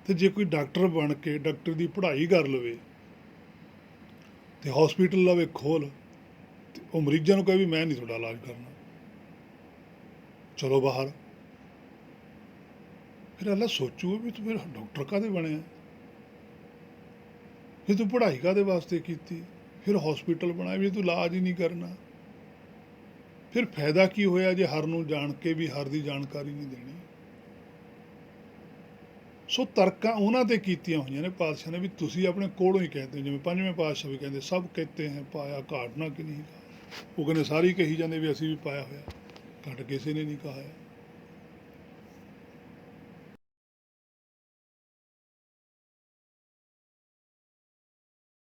ਤੇ ਜੇ ਕੋਈ ਡਾਕਟਰ ਬਣ ਕੇ ਡਾਕਟਰ ਦੀ ਪੜ੍ਹਾਈ ਕਰ ਲਵੇ ਤੇ ਹੌਸਪੀਟਲ ਲਵੇ ਖੋਲ, ਤੇ ਉਹ ਮਰੀਜ਼ਾਂ ਨੂੰ ਕਹੇ ਵੀ ਮੈਂ ਨਹੀਂ ਤੁਹਾਡਾ ਇਲਾਜ ਕਰਨਾ, ਚਲੋ ਬਾਹਰ। ਫਿਰ ਅੱਲਾ ਸੋਚੂਗਾ ਵੀ ਤੂੰ ਫਿਰ ਡਾਕਟਰ ਕਾਹਦੇ ਬਣਿਆ, ਫਿਰ ਤੂੰ ਪੜ੍ਹਾਈ ਕਾਹਦੇ ਵਾਸਤੇ ਕੀਤੀ, ਫਿਰ ਹੌਸਪੀਟਲ ਬਣਾਇਆ ਵੀ ਤੂੰ ਇਲਾਜ ਹੀ ਨਹੀਂ ਕਰਨਾ। ਫਿਰ ਫਾਇਦਾ ਕੀ ਹੋਇਆ ਜੇ ਹਰ ਨੂੰ ਜਾਣ ਕੇ ਵੀ ਹਰ ਦੀ ਜਾਣਕਾਰੀ ਨਹੀਂ ਦੇਣੀ। ਸੋ ਤਰਕਾਂ ਉਹਨਾਂ ਤੇ ਕੀਤੀਆਂ ਹੋਈਆਂ ਨੇ ਪਾਤਸ਼ਾਹ ਨੇ ਵੀ ਤੁਸੀਂ ਆਪਣੇ ਕੋਲੋਂ ਹੀ ਕਹਿੰਦੇ, ਜਿਵੇਂ ਪੰਜਵੇਂ ਪਾਤਸ਼ਾਹ ਵੀ ਕਹਿੰਦੇ ਸਭ ਕਹਿੰਦੇ ਹੈ ਪਾਇਆ ਘਾਟ ਨਾ ਕਿ ਨਹੀਂ। ਉਹ ਕਹਿੰਦੇ ਸਾਰੀ ਕਹੀ ਜਾਂਦੇ ਵੀ ਅਸੀਂ ਵੀ ਪਾਇਆ ਹੋਇਆ, ਘੱਟ ਕਿਸੇ ਨੇ ਨਹੀਂ ਕਹਾਇਆ।